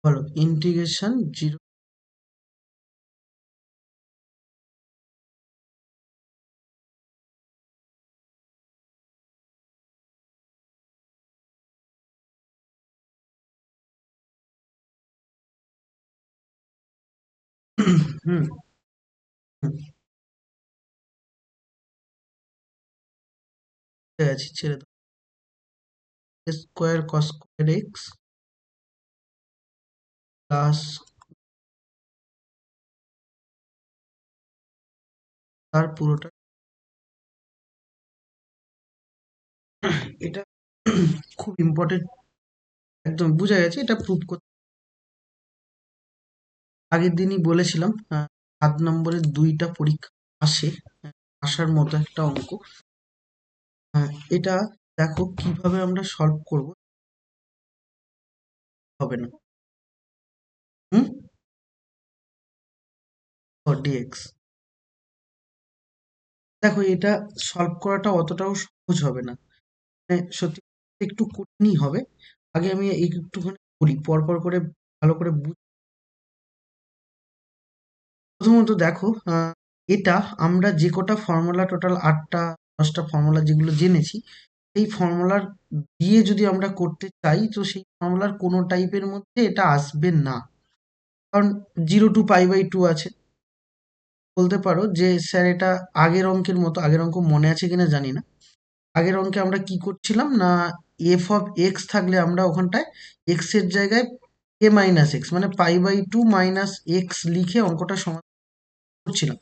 বলো ইন্টিগ্রেশন 0 হুম হুম, ঠিক আছে ছেড়ে দাও। Square cos square x plus তার পুরোটা, এটা খুব ইম্পর্টেন্ট, একদম বুঝা গেছে। এটা প্রুভ করতে আগের দিনই বলেছিলাম, 7 নম্বরের 2টা পরীক্ষা আসে, আসার মতো একটা অঙ্ক। এটা দেখো কিভাবে আমরা সলভ করব, হবে না। হুম, ডিএক্স, দেখো এটা সলভ করাটা অতটাও সহজ হবে না, মানে সত্যি একটু কঠিনই হবে। আগে আমি একটুখানি বলি পর পর করে, ভালো করে প্রথমত দেখো, এটা আমরা যে কটা ফর্মুলা, টোটাল 8টা 10টা ফর্মুলা যেগুলো জেনেছি, সেই ফর্মুলার দিয়ে যদি আমরা করতে চাই, তো সেই ফর্মুলার কোনো টাইপের মধ্যে এটা আসবে না। কারণ 0 to π/2 আছে। বলতে পারো যে স্যার এটা আগের অঙ্কের মতো, আগের অঙ্ক মনে আছে কিনা জানি না। আগের অঙ্কে আমরা কি করছিলাম না, f(x) থাকলে আমরা ওখানটায় x এর জায়গায় a-x মানে π/2 - x লিখে অঙ্কটা সমাধান করছিলাম।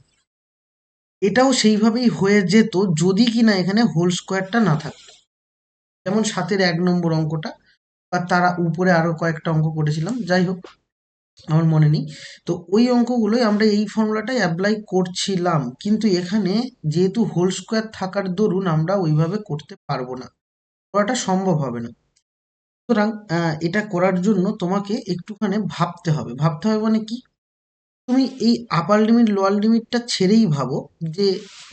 এটাও সেইভাবেই হয়ে যেত যদি কিনা এখানে হোল স্কোয়ারটা না থাকতো। যেমন 7-এর 1 নম্বর অঙ্কটা, বা তারা উপরে আরো কয়েকটা অঙ্ক করেছিলাম, যাই হোক আমার মনে নেই। তো ওই অঙ্কগুলোই আমরা এই ফর্মুলাটাই অ্যাপ্লাই করছিলাম, কিন্তু এখানে যেহেতু হোল স্কোয়ার থাকার দরুন আমরা ওইভাবে করতে পারবো না, করাটা সম্ভব হবে না। সুতরাং এটা করার জন্য তোমাকে একটুখানি ভাবতে হবে মানে কি, তুমি এই আপার লিমিট লোয়ার লিমিটটা ছেড়েই ভাবো যে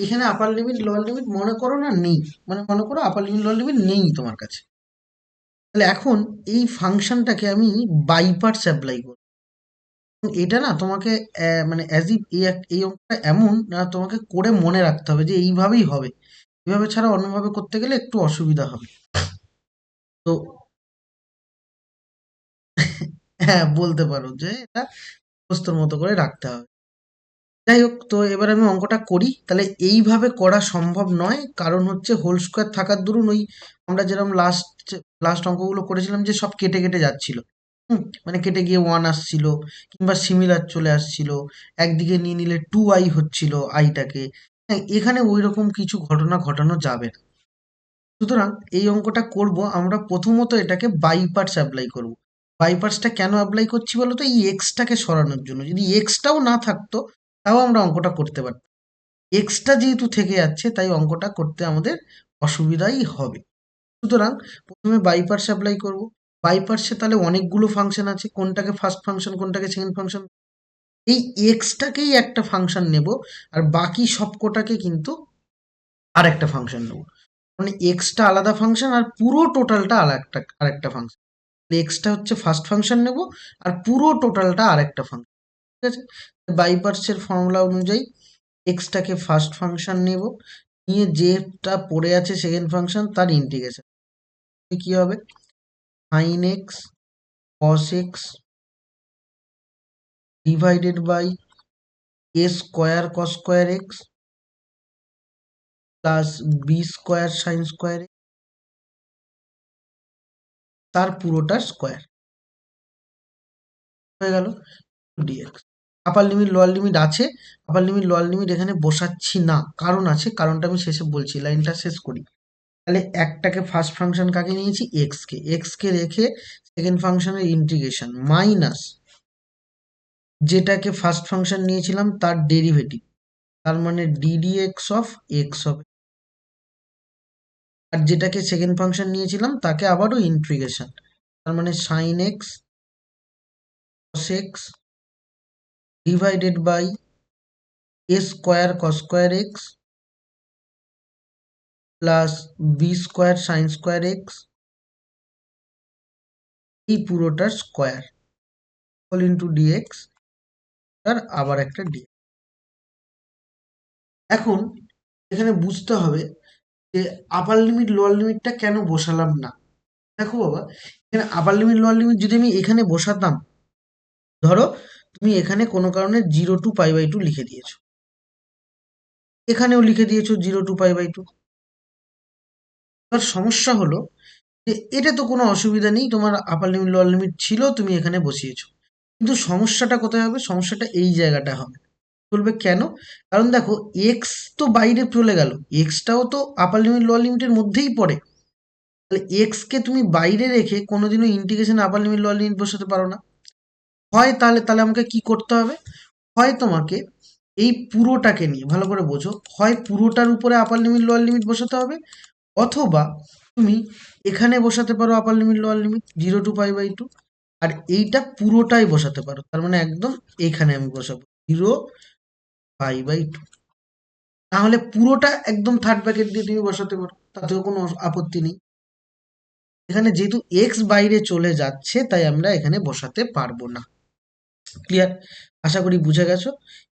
এখানে আপার লিমিট লোয়ার লিমিট মনে করো না নেই, মানে মনে করো আপার লিমিট লোয়ার লিমিট নেই তোমার কাছে। তাহলে এখন এই ফাংশনটাকে আমি বাই পার্টস অ্যাপ্লাই করব। এটা না তোমাকে মানে অ্যাজ ইফ এই অঙ্কটা এমন না, তোমাকে করে মনে রাখতে হবে যে এইভাবেই হবে, এইভাবে ছাড়া অন্যভাবে করতে গেলে একটু অসুবিধা হবে। তো হ্যাঁ, বলতে পারো যে এটা প্রস্তর মতো করে রাখতে হবে। যাই হোক, তো এবার আমি অঙ্কটা করি। তাহলে এইভাবে করা সম্ভব নয়, কারণ হচ্ছে হোল স্কোয়ার থাকার দরুন ওই আমরা যেরকম লাস্ট লাস্ট অঙ্কগুলো করেছিলাম যে সব কেটে কেটে যাচ্ছিল। মানে কেটে গিয়ে 1 আসছিল, কিংবা সিমিলার চলে আসছিল, একদিকে নিয়ে নিলে 2i হচ্ছিল আইটাকে। হ্যাঁ, এখানে ওই রকম কিছু ঘটনা ঘটানো যাবে না। সুতরাং এই অঙ্কটা করব আমরা প্রথমত এটাকে বাই পার্টস অ্যাপ্লাই করব। বাই পার্টসটা কেন অ্যাপ্লাই করছি বলো তো, এই এক্সটাকে সরানোর জন্য। যদি এক্সটাও না থাকতো তাও আমরা অঙ্কটা করতে পারতাম। এক্সট্রা যেহেতু থেকে যাচ্ছে, তাই অঙ্কটা করতে আমাদের অসুবিধাই হবে। সুতরাং প্রথমে বাই পার্টস অ্যাপ্লাই করব। বাই পার্টসে তাহলে অনেকগুলো ফাংশন আছে, কোনটাকে ফার্স্ট ফাংশন কোনটাকে সেকেন্ড ফাংশন, এই এক্সটাকেই একটা ফাংশন নেব, আর বাকি সবকটাকে কিন্তু আর একটা ফাংশন নেব। মানে এক্সটা আলাদা ফাংশন আর পুরো টোটালটা আরেকটা ফাংশন। এক্সটা হচ্ছে ফার্স্ট ফাংশন নেব, আর পুরো টোটালটা আরেকটা ফাংশন। ঠিক আছে, বাই পার্টসের ফর্মুলা অনুযায়ী এক্সটাকে ফার্স্ট ফাংশন নেব, নিয়ে যেটা পড়ে আছে সেকেন্ড ফাংশন তার ইন্টিগ্রেশন। কি হবে, sine x cos x divided by a square cos square x plus b square sine square x, তার পুরোটার স্কোয়ার হয়ে গেল dx. Upper limit lower limit আছে, আপার লিমিট লোয়ার লিমিট এখানে বসাচ্ছি না, কারণ আছে, কারণটা আমি শেষে বলছি, লাইনটা শেষ করি। তাহলে একটাকে ফার্স্ট ফাংশন কাকে নিয়েছি, এক্স কে রেখে সেকেন্ড ফাংশনের ইন্টিগ্রেশন মাইনাস যেটাকে ফার্স্ট ফাংশন নিয়েছিলাম তার ডেরিভেটিভ, তার মানে ডিডিএক্স অফ এক্স হবে। আর যেটাকে সেকেন্ড ফাংশন নিয়েছিলাম তাকে আবারও ইন্টিগ্রেশন, তার মানে sine x cos x divided by a square cos square x plus b square sine square x, এই পুরোটার স্কোয়ার। হোল ইন্টু ডিএক্স আর আবার একটা ডি। এখন এখানে বুঝতে হবে যে আপার লিমিট লোয়ার লিমিটটা কেন বসালাম না। দেখো বাবা, এখানে আপার লিমিট লোয়ার লিমিট যদি আমি এখানে বসাতাম, ধরো তুমি এখানে কোনো কারণে 0 to π/2 লিখে দিয়েছো, এখানেও লিখে দিয়েছো 0 to π/2। এবার সমস্যা হলো যে এটা তো কোনো অসুবিধা নেই, তোমার আপার লিমিট লোয়ার লিমিট ছিল, তুমি এখানে বসিয়েছো, কিন্তু সমস্যাটা কোথায় হবে? সমস্যাটা এই জায়গাটা হবে। বলবে কেন? কারণ দেখো এক্স তো বাইরে চলে গেল, এক্সটাও তো আপার লিমিট লোয়ার লিমিটের মধ্যেই পড়ে। তাহলে এক্স কে তুমি বাইরে রেখে কোনোদিনও ইন্টিগ্রেশন আপার লিমিট লোয়ার লিমিট বসাতে পারো না। হয় তাহলে তাহলে আমাকে কি করতে হবে? হয় তোমাকে এই পুরোটাকে নিয়ে ভালো করে বোঝো, হয় পুরোটার উপরে আপার লিমিট লোয়ার লিমিট বসাতে হবে, অথবা তুমি এখানে বসাতে পারো আপার লিমিট লোয়ার লিমিট 0 to π/2, আর এইটা পুরোটাই বসাতে পারো, তার মানে একদম এখানে আমি বসাবো 0 π/2। তাহলে পুরোটা একদম থার্ড ব্র্যাকেট দিয়ে তুমি বসাতে পারো, তাতেও কোনো আপত্তি নেই। এখানে যেহেতু এক্স বাইরে চলে যাচ্ছে তাই আমরা এখানে বসাতে পারবো না। ক্লিয়ার? আশা করি বুঝে গেছো।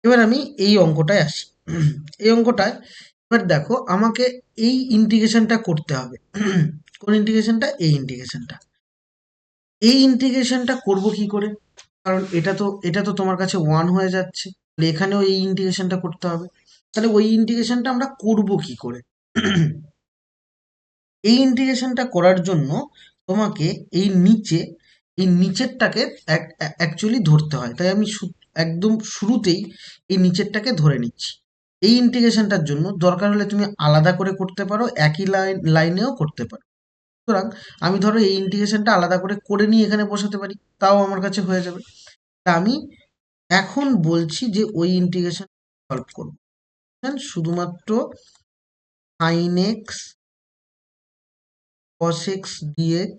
এবার আমি এই অঙ্কটায় আসি। এই অঙ্কটায় এবার দেখো আমাকে এই ইন্টিগ্রেশনটা করতে হবে। কোন ইন্টিগ্রেশনটা? এই ইন্টিগ্রেশনটা। এই ইন্টিগ্রেশনটা করব কি করে? কারণ এটা তো তোমার কাছে 1 হয়ে যাচ্ছে, তাহলে এখানেও এই ইন্টিগ্রেশনটা করতে হবে। তাহলে ওই ইন্টিগ্রেশনটা আমরা করব কি করে? এই ইন্টিগ্রেশনটা করার জন্য তোমাকে এই নিচেরটাকে অ্যাকচুয়ালি ধরতে হয়, তাই আমি একদম শুরুতেই এই নিচেরটাকে ধরে নিচ্ছি। এই ইন্টিগ্রেশনটার জন্য দরকার হলে তুমি আলাদা করে করতে পারো, একই লাইনেও করতে পারো। সুতরাং আমি ধরো এই ইন্টিগ্রেশনটা আলাদা করে নিয়ে এখানে বসাতে পারি, তাও আমার কাছে হয়ে যাবে। তা আমি এখন বলছি যে ওই ইন্টিগ্রেশন সলভ করবো শুধুমাত্র sin x cos x dx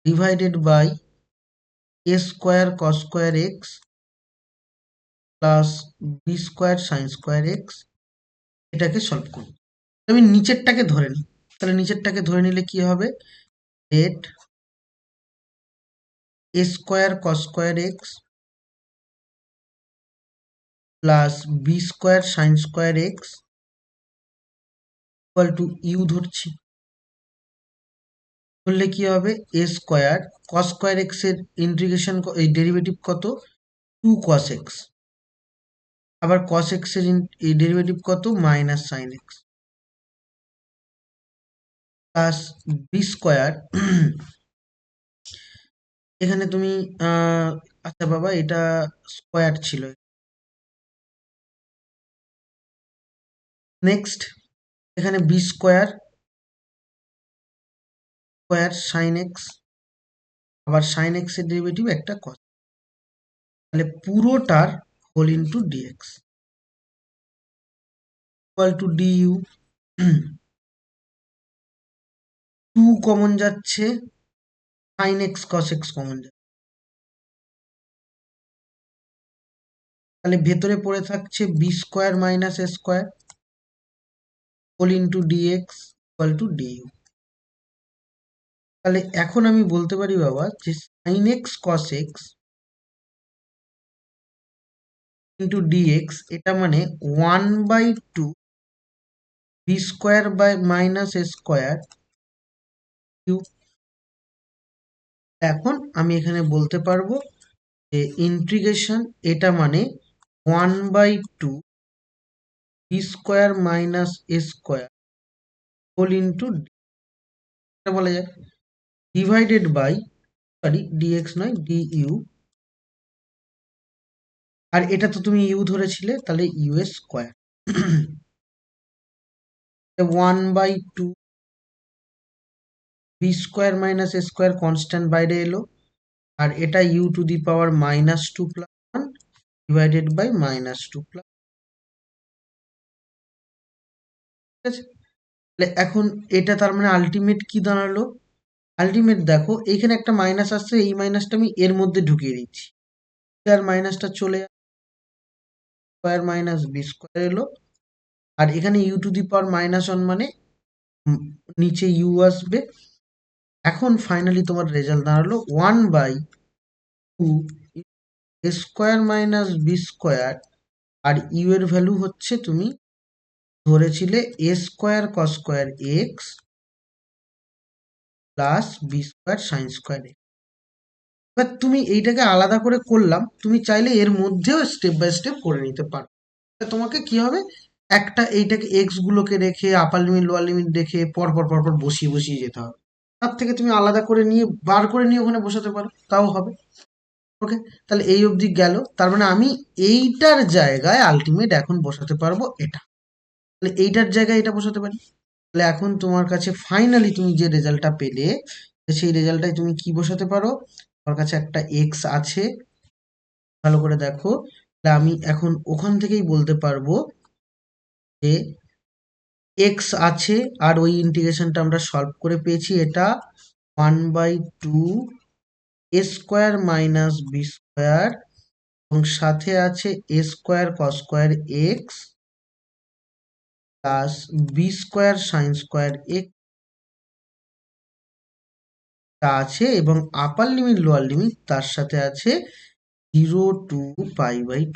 divided by a square cos square x plus b square sin square x, এটাকে সলভ করব। আমি নিচেরটাকে ধরে নিই, তাহলে নিচেরটাকে ধরে নিলে কি হবে? Let a square cos square x plus b square sin square x equal to u ধরছি। ধরলে কি হবে? a square cos square x এর ইন্টিগ্রেশন, এই ডেরিভেটিভ কত? 2 cos x, আবার cos x এর ডেরিভেটিভ কত? Minus sine x, plus b square. এখানে তুমি আচ্ছা বাবা, এটা স্কোয়ার ছিল। নেক্সট এখানে b square square sine x, আবার সাইন এক্স এর ডেরিভেটিভ একটা cos, তাহলে পুরোটার whole into dx equal to du. 2 common যাচ্ছে, sine x cos x common যাচ্ছে, তাহলে ভেতরে পড়ে থাকছে b square minus a square whole into dx equal to du. তাহলে এখন আমি বলতে পারি বাবা যে sine x cos x into dx, এটা মানে 1/2 b square by minus a square q. এখন আমি এখানে বলতে পারবো যে ইন্টিগ্রেশন এটা মানে 1/2 b square minus a square whole into, এটা বলা যায় ডিভাইডেড বাই, সরি ডিএক্স নয় ডিইউ, আর এটা তো তুমি ইউ ধরেছিলে, তাহলে ইউ এর square. 1/2 b square minus a square constant বাইরে এলো, আর এটা u to the power -2 plus 1 divided by -2 plus, ঠিক আছে? তাহলে এখন এটা তার মানে আলটিমেট কি দাঁড়ালো? আলটিমেট দেখো এইখানে একটা মাইনাস আসছে, এই মাইনাসটা আমি এর মধ্যে ঢুকিয়ে দিচ্ছি, আর মাইনাসটা চলে স্কোয়ার মাইনাস বি স্কোয়ার এলো, আর এখানে ইউ টু দি পাওয়ার -1 মানে নিচে ইউ আসবে। এখন ফাইনালি তোমার রেজাল্ট দাঁড়ালো 1/2 a square minus b square, আর ইউ এর ভ্যালু হচ্ছে তুমি ধরেছিলে a square cos square x plus b square sine square x. এবার তুমি এইটাকে আলাদা করে করলাম, তুমি চাইলে এর মধ্যেও স্টেপ বাই স্টেপ করে নিতে পারো। তোমাকে কি হবে, একটা এইটাকে এক্স গুলোকে রেখে আপার লিমিট লোয়ার লিমিট রেখে পর পর পর পর বসিয়ে বসিয়ে যেতে হবে। তার থেকে তুমি আলাদা করে নিয়ে বার করে নিয়ে ওখানে বসাতে পারো, তাও হবে। ওকে, তাহলে এই অবধি গেল। তার মানে আমি এইটার জায়গায় আলটিমেট এখন বসাতে পারবো এটা, তাহলে এইটার জায়গায় এটা বসাতে পারি। তাহলে এখন তোমার কাছে ফাইনালি তুমি যে রেজাল্টটা পেলে, সেই রেজাল্টটাই তুমি কি বসাতে পারো। তোমার কাছে একটা এক্স আছে, ভালো করে দেখো, তাহলে আমি এখন ওখান থেকেই বলতে পারবো যে এক্স আছে, আর ওই ইন্টিগ্রেশনটা আমরা সলভ করে পেয়েছি, এটা 1/2 a square minus b square, এবং সাথে আছে a square cos square x plus b square sine square x আছে, এবং আপার লিমিট লোয়ার লিমিট তার সাথে আছে 0 to π/2,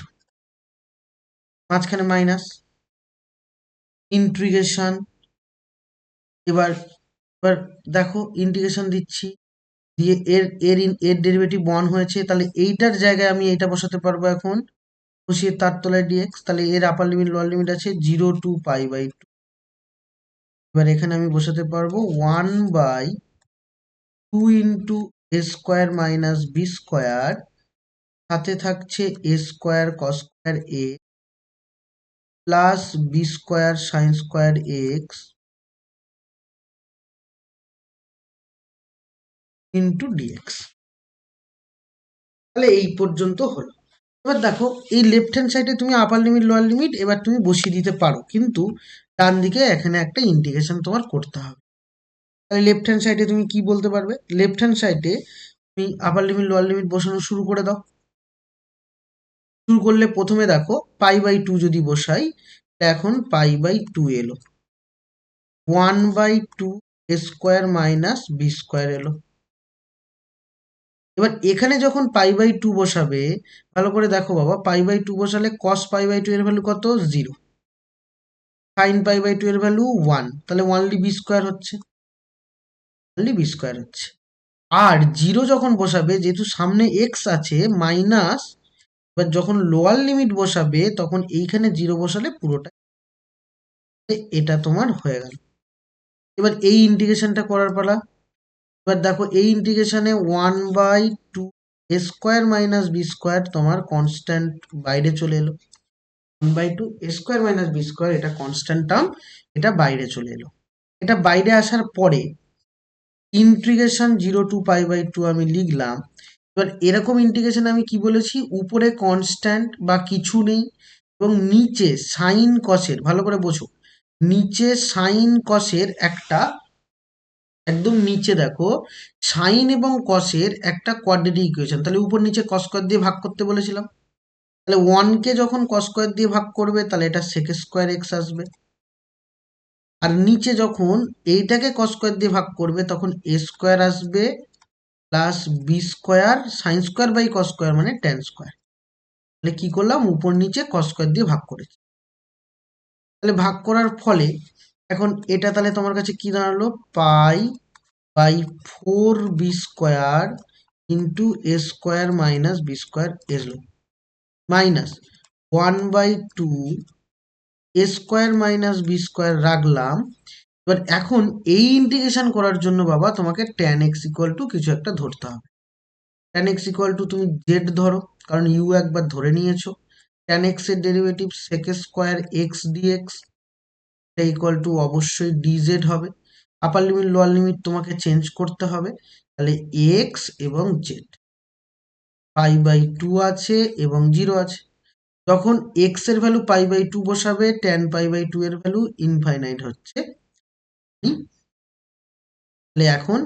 মাঝখানে মাইনাস ইন্টিগ্রেশন। এবার এবার দেখো ইন্টিগ্রেশন দিচ্ছি, দিয়ে এর ডেরিভেটিভ 1 হয়েছে, তাহলে এইটার জায়গায় আমি এইটা বসাতে পারবো এখন, বসিয়ে তার তলায় ডিএক্স, তাহলে এর আপার লিমিট লোয়ার লিমিট আছে 0 to π/2। এবার এখানে আমি বসাতে পারবো 1/2 into a square minus b square, সাথে থাকছে a square cos square a plus b square sine square x into dx. তাহলে এই পর্যন্ত হলো। এবার দেখো এই লেফট হ্যান্ড সাইডে তুমি আপার লিমিট লোয়ার লিমিট এবার তুমি বসিয়ে দিতে পারো, কিন্তু ডান দিকে এখানে একটা ইন্টিগ্রেশন তোমার করতে হবে। তাহলে লেফট হ্যান্ড সাইডে তুমি কি বলতে পারবে, লেফট হ্যান্ড সাইডে তুমি আপার লিমিট লোয়ার লিমিট বসানো শুরু করে দাও। শুরু করলে প্রথমে দেখো π/2 যদি বসাই, এখন π/2 এলো, 1/2 a square minus b square এলো। এবার এখানে যখন π/2 বসাবে, ভালো করে দেখো বাবা, π/2 বসালে cos π/2 এর ভ্যালু কত, 0, sin π/2 এর ভ্যালু 1, তাহলে ওয়ানলি বি স্কোয়ার হচ্ছে, ওয়ানলি বি স্কোয়ার হচ্ছে। আর 0 যখন বসাবে, যেহেতু সামনে এক্স আছে মাইনাস, এবার যখন লোয়ার লিমিট বসাবে তখন এইখানে 0 বসালে পুরোটা, এটা তোমার হয়ে গেল। এবার এই ইন্টিগ্রেশনটা করার পালা। এবার দেখো এই ইন্টিগ্রেশনে 1/2 a square minus b square তোমার কনস্ট্যান্ট বাইরে চলে এলো, 1/2 a square minus b square এটা কনস্ট্যান্ট টার্ম, এটা বাইরে চলে এলো। এটা বাইরে আসার পরে ইন্টিগ্রেশন 0 to π/2 আমি লিখলাম। এবার এরকম ইন্টিগ্রেশন আমি কি বলেছি, উপরে কনস্ট্যান্ট বা কিছু নেই, এবং নিচে সাইন কসের, ভালো করে বোঝো, নিচে সাইন কসের একটা, একদম নিচে দেখো সাইন এবং কসের একটা কোয়াড্রেটিক ইকুয়েশন, তাহলে উপর নিচে কস স্কয়ার দিয়ে ভাগ করতে বলেছিলাম, তাহলে 1 কে যখন কস স্কয়ার দিয়ে ভাগ করবে তাহলে এটা সেক স্কয়ার এক্স আসবে, আর নিচে যখন এইটাকে কস স্কয়ার দিয়ে ভাগ করবে তখন এ স্কয়ার আসবে plus b square sine square by cos square মানে ট্যান স্কয়ার। তাহলে কি করলাম, উপর নিচে কস স্কয়ার দিয়ে ভাগ করেছি, তাহলে ভাগ করার ফলে এখন এটা তাহলে তোমার কাছে কি দাঁড়ালো, π/4 B square into a square minus b square এলো, minus 1/2 a square minus b square রাখলাম। এবার এখন এই ইন্টিগ্রেশন করার জন্য বাবা তোমাকে ট্যান এক্স ইকুয়াল টু কিছু একটা ধরতে হবে। ট্যান এক্স ইকুয়াল টু তুমি জেড ধরো, কারণ ইউ একবার ধরে নিয়েছো। ট্যান এক্স এর derivative sec square x dx, এটা ইকুয়াল টু অবশ্যই ডিজেড হবে। আপার লিমিট লোয়ার লিমিট তোমাকে চেঞ্জ করতে হবে, তাহলে এক্স এবং জেড, π/2 আছে এবং 0 আছে। যখন এক্স এর ভ্যালু π/2 বসাবে, ট্যান π/2 এর ভ্যালু ইনফাইনাইট হচ্ছে, তাহলে এখন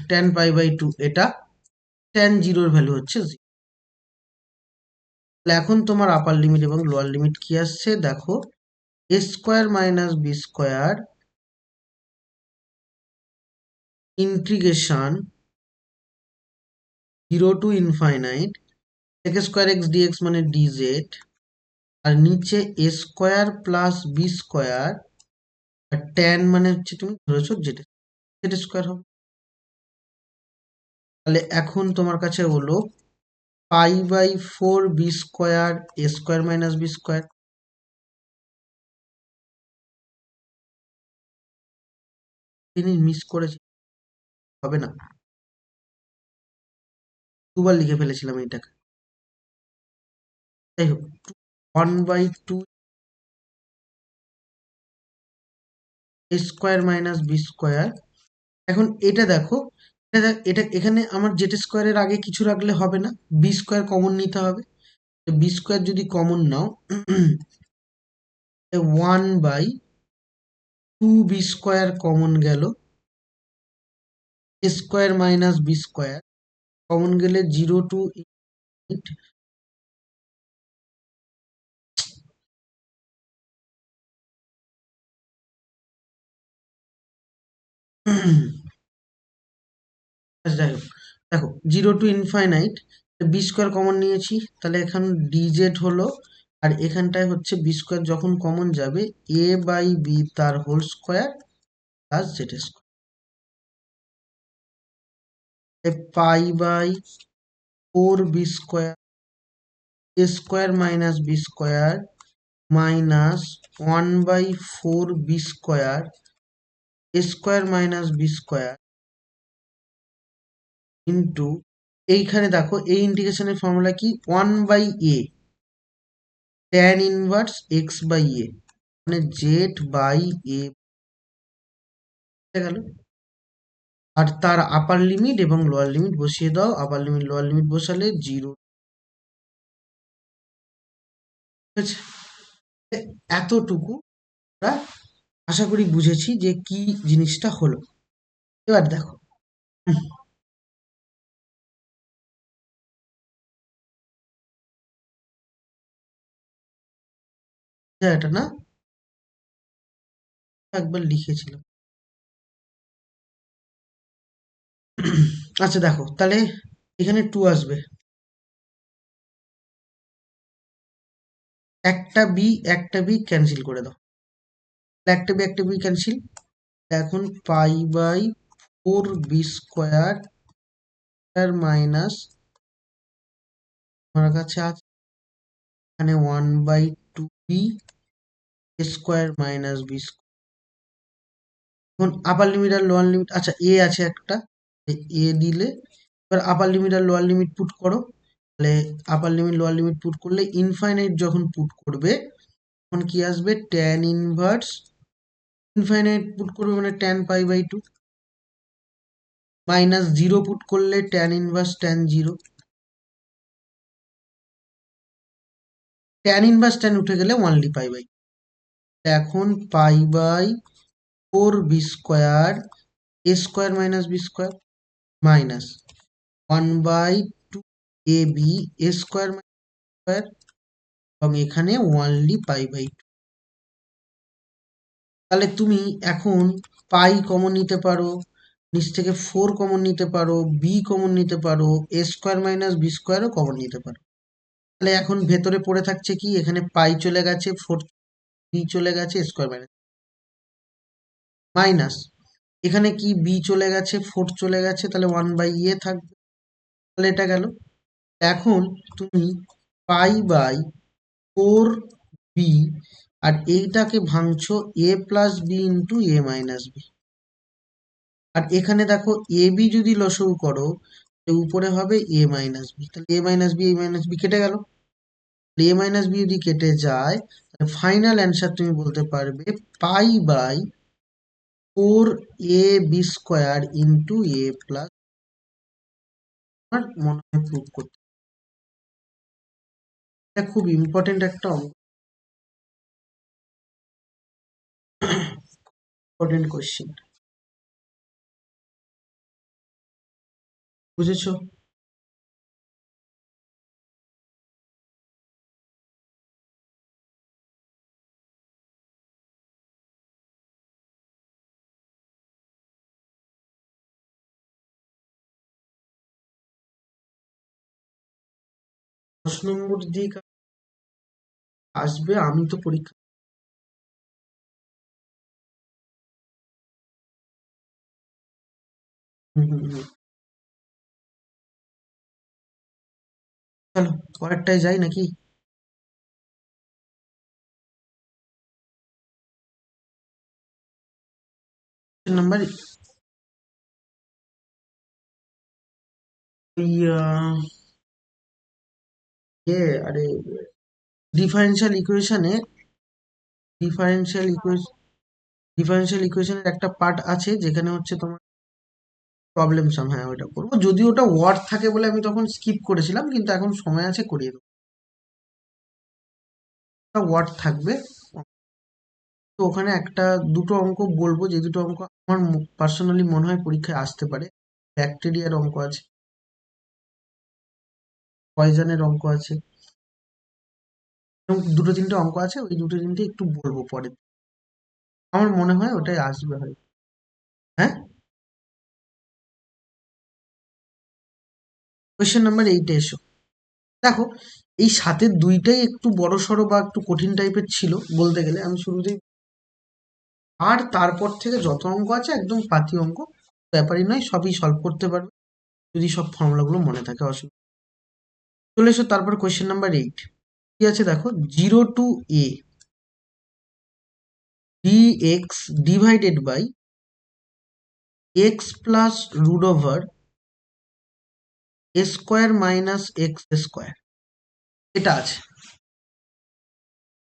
ট্যান π/2 এটা, ট্যান 0 এর ভ্যালু হচ্ছে 0। তাহলে এখন তোমার আপার লিমিট এবং লোয়ার লিমিট কি আসছে দেখো, a square minus b square integration 0 to infinite sec square x dx মানে ডিজেড, আর নিচে a square plus b square, আর ট্যান মানে হচ্ছে তুমি ধরেছো জেড জেড স্কোয়ার হবে। তাহলে এখন তোমার কাছে হলো pi by four b square a square minus b square. তিনি মিস করেছি, হবে না, দুবার লিখে ফেলেছিলাম এইটাকে। যাই হোক, one by two a square minus b square. এখন এটা দেখো, এটা এখানে আমার জেড স্কোয়ারের আগে কিছু রাখলে হবে না, বি স্কোয়ার কমন নিতে হবে। বি স্কোয়ার যদি কমন নাও, one by two b square common গেল, a square minus b square common গেলে জিরো টু এইট। যাই হোক, দেখো zero to infinite, b square common নিয়েছি, তাহলে এখন ডিজেড হলো, আর এখানটায় হচ্ছে বি স্কোয়ার যখন কমন যাবে এ বাই বি তার whole square plus z square, pi by four b square a square minus b square minus one by four b square a square minus b square into, এইখানে দেখো এই ইন্টিগ্রেশনের formula কি, one by a tan inverse x by a, মানে z by a গেল। আর তার upper limit এবং লোয়ার লিমিট বসিয়ে দাও, আপার লিমিট লোয়ার লিমিট বসালে জিরো। ঠিক আছে, এতটুকু আমরা আশা করি বুঝেছি যে কি জিনিসটা হলো। এবার দেখো, এটা না একবার লিখেছিলাম। আচ্ছা দেখো, তাহলে এখানে টু আসবে, একটা বি ক্যান্সেল করে দাও, একটা বি ক্যান্সেল। এখন pi by four b square minus, আমার কাছে আছে এখানে one by two b square minus b square. এখন আপার লিমিট আর লোয়ার লিমিট, আচ্ছা এ আছে একটা, এ দিলে এবার আপার লিমিট আর লোয়ার লিমিট পুট করো, তাহলে upper limit lower limit put করলে ইনফাইনাইট যখন পুট করবে তখন কি আসবে, ট্যান ইনভার্স, ইনফাইনাইট পুট করবে মানে tan pi by two, minus zero put করলে tan inverse tan zero, tan inverse tan উঠে গেলে ওয়ানলি পাই বাই। এখন pi by four b square a square minus b square minus one by two a b a square square, এবং এখানে only pi by two. তাহলে তুমি এখন পাই common নিতে পারো, নিচ থেকে ফোর কমন নিতে পারো, বি কমন নিতে পারো, এ স্কোয়ার মাইনাস বি স্কোয়ারও কমন নিতে পারো। তাহলে এখন ভেতরে পড়ে থাকছে কি, এখানে পাই চলে গেছে, ফোর বি চলে গেছে, স্কোয়ার মাইনাস মাইনাস, এখানে কি বি চলে গেছে, ফোর চলে গেছে, তাহলে ওয়ান বাই এ থাকবে। তাহলে এটা গেল। এখন তুমি পাই বাই ফোর বি, আর এইটাকে ভাঙছো এ প্লাস বি ইন্টু এ মাইনাস বি, আর এখানে দেখো এ বি যদি লসগু করো উপরে হবে এ মাইনাস বি, তাহলে এ মাইনাস বি কেটে গেল। এ মাইনাস বি যদি কেটে যায় তাহলে ফাইনাল অ্যান্সার তুমি বলতে পারবে pi by four a b square into a plus. আমার মনে হয় প্রুভ করতে, এটা খুব ইম্পর্টেন্ট একটা অঙ্ক, ইম্পর্টেন্ট কোয়েশ্চেন। বুঝেছো? নম্বর দিক আসবে, আমি তো পরীক্ষা। হুম, হুম, হুম। চলো পরেরটায় যাই নাকি? নাম্বার ওই আরে ডিফারেন্সিয়াল ইকুয়েশনে ডিফারেন্সিয়াল ইকুয়েশন ডিফারেন্সিয়াল ইকুয়েশনের একটা পার্ট আছে যেখানে হচ্ছে তোমার প্রবলেম সাম, হ্যাঁ ওটা করবো। যদি ওটা ওয়ার্ড থাকে বলে আমি তখন স্কিপ করেছিলাম, কিন্তু এখন সময় আছে, করিয়ে দেবো। ওয়ার্ড থাকবে, তো ওখানে একটা দুটো অঙ্ক বলবো, যে দুটো অঙ্ক আমার পার্সোনালি মনে হয় পরীক্ষায় আসতে পারে। ব্যাকটেরিয়ার অঙ্ক আছে, পয়জনের অঙ্ক আছে, এরকম দুটো তিনটে অঙ্ক আছে, ওই দুটো তিনটে একটু বলবো পরে। আমার মনে হয় ওটাই আসবে হয়। হ্যাঁ, কোয়েশ্চেন নাম্বার 8-এ এসো। দেখো, এই সাতের দুইটাই একটু বড় সড়ো বা একটু কঠিন টাইপের ছিল বলতে গেলে, আমি শুরুতেই। আর তারপর থেকে যত অঙ্ক আছে একদম পাতি অঙ্ক, ব্যাপারই নয়, সবই সলভ করতে পারবে যদি সব ফর্মুলাগুলো মনে থাকে, অসুবিধা। চলে এসো তারপর কোয়েশ্চেন নাম্বার 8। কি আছে দেখো, 0 to a dx divided by x plus root over a square minus x square, এটা আছে।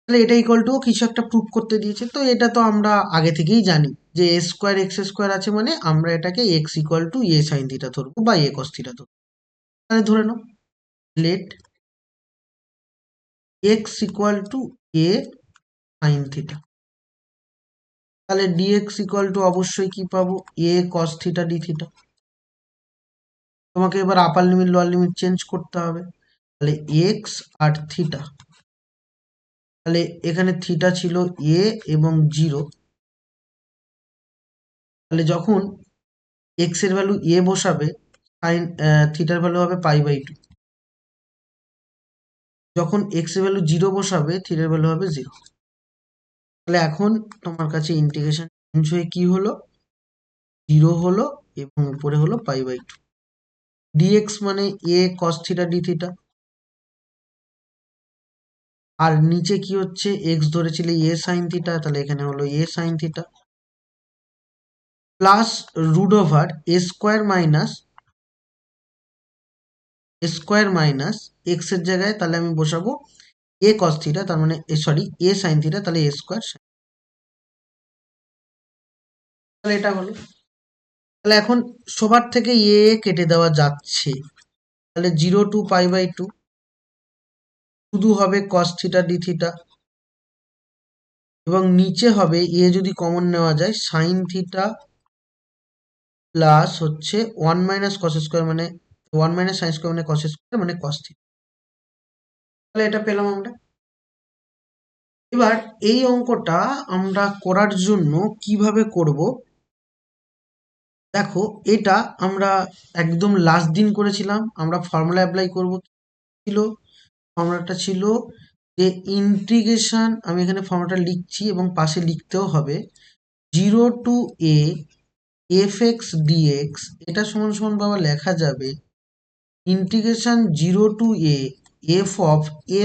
তাহলে এটা ইকুয়াল টু কিছু একটা প্রুফ করতে দিয়েছে, তো এটা তো আমরা আগে থেকেই জানি যে এ স্কোয়ার এক্স স্কোয়ার আছে, মানে আমরা এটাকে x equal to a sine theta ধরবো বা এ কস থিটা ধরবো। তাহলে ধরে নাও, let x equal to a sine theta. তাহলে ডিএক্স ইকুয়াল টু অবশ্যই কি পাবো, a cos theta d theta. তোমাকে এবার upper limit lower limit change করতে হবে। তাহলে এক্স আর থিটা, তাহলে এখানে থিটা ছিল এ এবং 0। তাহলে যখন এক্স এর ভ্যালু এ বসাবে, সাইন থিটার ভ্যালু হবে পাই/2। যখন এক্স এর ভ্যালু 0 বসাবে, থিটার ভ্যালু হবে 0। তাহলে এখন তোমার কাছে ইন্টিগ্রেশন চেঞ্জ হয়ে কি হলো, 0 হলো এবং উপরে হলো পাই/2। ডিএক্স মানে a cos theta d theta, আর নিচে কি হচ্ছে, এক্স ধরেছিলে এ সাইন থিটা, তাহলে এখানে হলো a sine theta, plus root over a square minus x এর জায়গায় তাহলে আমি বসাবো এ কস থিটা, তার মানে সরি এ সাইন থিটা, তাহলে এ স্কোয়ার। তাহলে এটা হলো। তাহলে এখন সবার থেকে কেটে দেওয়া যাচ্ছে, তাহলে 0 to π/2 শুধু হবে কস থিটা ডি থিটা, এবং নিচে হবে যদি কমন নেওয়া যায় সাইন থিটা প্লাস হচ্ছে 1 - cos² মানে 1 - sin² মানে cos² মানে কস থিটা। তাহলে এটা পেলাম আমরা। এবার এই অঙ্কটা আমরা করার জন্য কিভাবে করব, দেখো এটা আমরা একদম লাস্ট দিন করেছিলাম। আমরা ফর্মুলা অ্যাপ্লাই করব, ছিল ফর্মুলাটা ছিল যে ইন্টিগ্রেশন, আমি এখানে ফর্মুলাটা লিখছি এবং পাশে লিখতেও হবে, 0 to a f x dx, এটা সমান সমান বাবা লেখা যাবে integration 0 to a f of a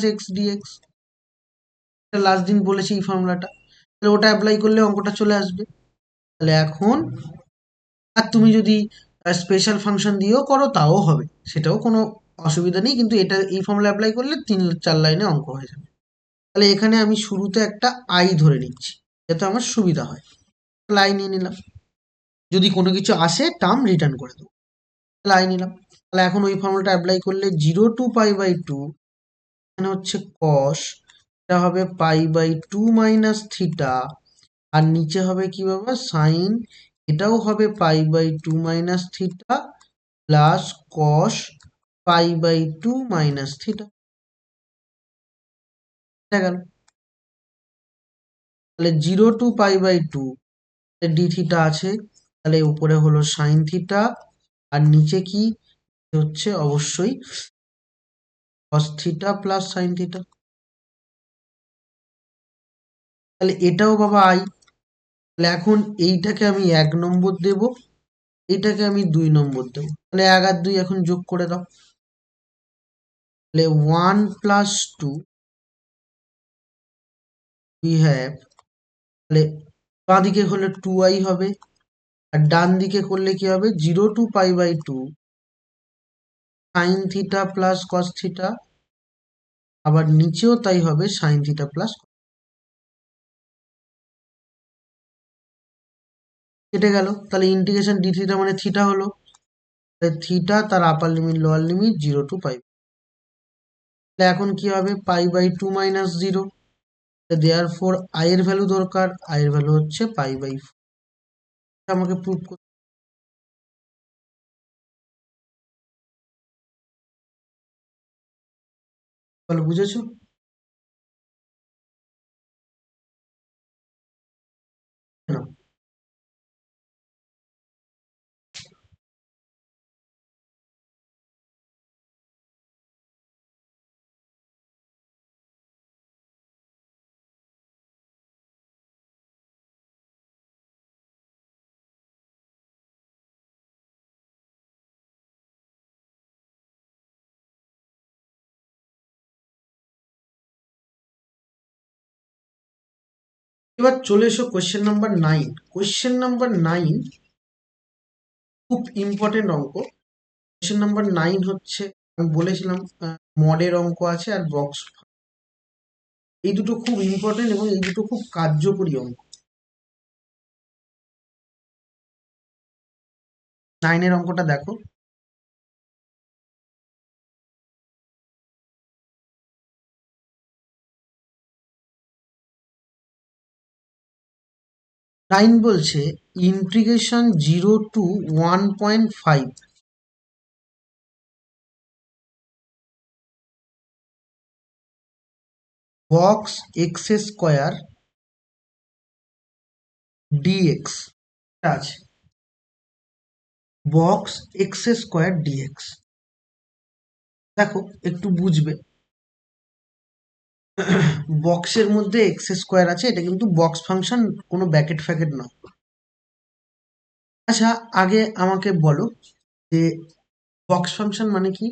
- x dx. এটা লাস্ট দিন বলেছি এই ফর্মুলাটা, তাহলে ওটা অ্যাপ্লাই করলে অঙ্কটা চলে আসবে। তাহলে এখন, আর তুমি যদি স্পেশাল ফাংশন দিয়েও করো তাও হবে, সেটাও কোনো অসুবিধা নেই, কিন্তু এটা এই ফর্মুলা অ্যাপ্লাই করলে 3-4 লাইনে অঙ্ক হয়ে যাবে। তাহলে এখানে আমি শুরুতে একটা আই ধরে নিচ্ছি যাতে আমার সুবিধা হয়। তাহলে আই নিয়ে নিলাম, যদি কোনো কিছু আসে টার্ম রিটার্ন করে দেবো। তাহলে আই নিলাম। তাহলে এখন ওই ফর্মুলাটা অ্যাপ্লাই করলে 0 to π/2 এখানে হচ্ছে কস, এটা হবে π/2 মাইনাস থিটা, আর নিচে হবে কি বাবা সাইন, এটাও হবে π/2 minus theta plus cos π/2 minus theta. এটা গেল। তাহলে 0 to π/2 ডি থিটা আছে, তাহলে উপরে হলো সাইন থিটা, আর নিচে কি হচ্ছে অবশ্যই cos theta plus sign theta. তাহলে এটাও বাবা আই। তাহলে এখন এইটাকে আমি 1 নম্বর দেব, এইটাকে আমি 2 নম্বর দেবো। তাহলে 1 আর 2 এখন যোগ করে দাও। তাহলে 1 প্লাস 2 we have, তাহলে বাঁ দিকে হলে 2i হবে, আর ডান দিকে করলে কি হবে 0 to π/2 sine theta plus cos theta, আবার নিচেও তাই হবে সাইন থিটা প্লাস। কেটে গেল, তাহলে ইন্টিগ্রেশন ডি থিটা মানে থিটা হলো, থিটা তার upper limit lower limit 0 to π। তাহলে এখন কি হবে π/2 - 0, দেয়ার ফোর আই এর ভ্যালু দরকার, আই এর ভ্যালু হচ্ছে π/4। আমাকে প্রুভ করতে, বলো বুঝেছো না? এবার চলে এসো কোয়েশ্চেন নাম্বার 9। কোয়েশ্চেন নাম্বার 9 খুব ইম্পর্টেন্ট অঙ্ক। কোয়েশ্চেন নাম্বার 9 হচ্ছে, আমি বলেছিলাম মডের অঙ্ক আছে আর বক্স, এই দুটো খুব ইম্পর্টেন্ট এবং এই দুটো খুব কার্যকরী অঙ্ক। 9 এর অঙ্কটা দেখো। 9 বলছে integration 0 to 1.5 box x square dx আছে, বক্স এক্স স্কোয়ার ডিএক্স। দেখো একটু বুঝবে, বক্সের মধ্যে এক্স স্কোয়ার আছে, এটা কিন্তু বক্স ফাংশন, কোনো ব্যাকেট ফ্যাকেট নয়। আচ্ছা, আগে আমাকে বলো যে বক্স ফাংশন মানে কি?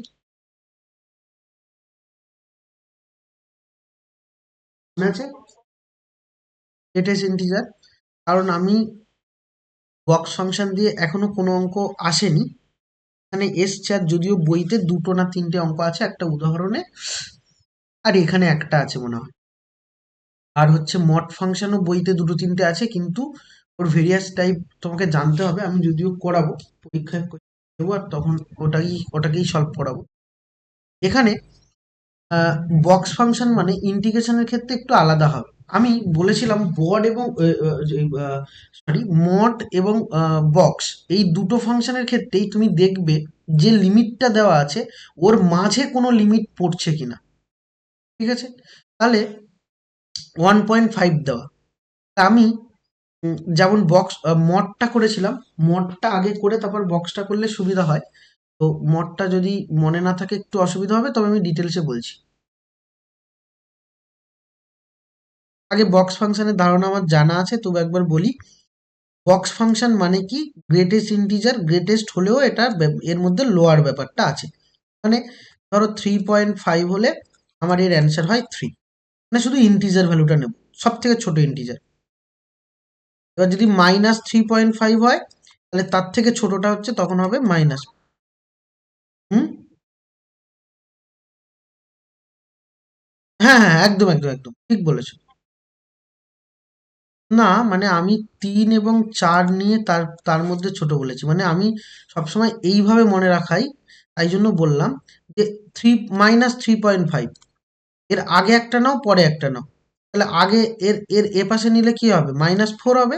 মনে আছে? Greatest integer. কারণ আমি বক্স ফাংশন দিয়ে এখনো কোনো অঙ্ক আসেনি, এখানে এসছে, আর যদিও বইতে 2টো না 3টে অঙ্ক আছে একটা উদাহরণে, আর এখানে একটা আছে মনে হয়। আর হচ্ছে মড ফাংশনও বইতে 2-3টে আছে, কিন্তু ওর ভেরিয়াস টাইপ তোমাকে জানতে হবে। আমি যদিও করাবো, পরীক্ষায় দেবো, আর তখন ওটাকেই সলভ করাবো। এখানে বক্স ফাংশন মানে ইন্টিগ্রেশনের ক্ষেত্রে একটু আলাদা হবে। আমি বলেছিলাম বড এবং সরি মড এবং বক্স, এই দুটো ফাংশনের ক্ষেত্রেই তুমি দেখবে যে লিমিটটা দেওয়া আছে ওর মাঝে কোনো লিমিট পড়ছে কিনা। ঠিক আছে? তাহলে 1.5 দেওয়া, তা আমি যেমন বক্স মডটা করেছিলাম, মডটা আগে করে তারপর বক্সটা করলে সুবিধা হয়। তো মডটা যদি মনে না থাকে একটু অসুবিধা হবে, তবে আমি ডিটেলসে বলছি। আগে বক্স ফাংশনের ধারণা আমার জানা আছে, তবু একবার বলি। বক্স ফাংশন মানে কি, গ্রেটেস্ট ইন্টিজার গ্রেটেস্ট হলেও এটা এর মধ্যে লোয়ার ব্যাপারটা আছে। মানে ধরো 3.5 হলে আমার এর অ্যান্সার হয় 3, মানে শুধু ইন্টিজার ভ্যালুটা নেব, সব থেকে ছোট ইন্টিজার। এবার যদি -3.5 হয়, তাহলে তার থেকে ছোটটা হচ্ছে তখন হবে মাইনাস। হুম, হ্যাঁ হ্যাঁ, একদম একদম একদম ঠিক বলেছো। না মানে আমি 3 এবং 4 নিয়ে তার তার মধ্যে ছোট বলেছি, মানে আমি সবসময় এইভাবে মনে রাখাই, তাই জন্য বললাম যে -3.5, এর আগে একটা নাও পরে একটা নাও। তাহলে আগে এর এর এ পাশে নিলে কি হবে, -4 হবে,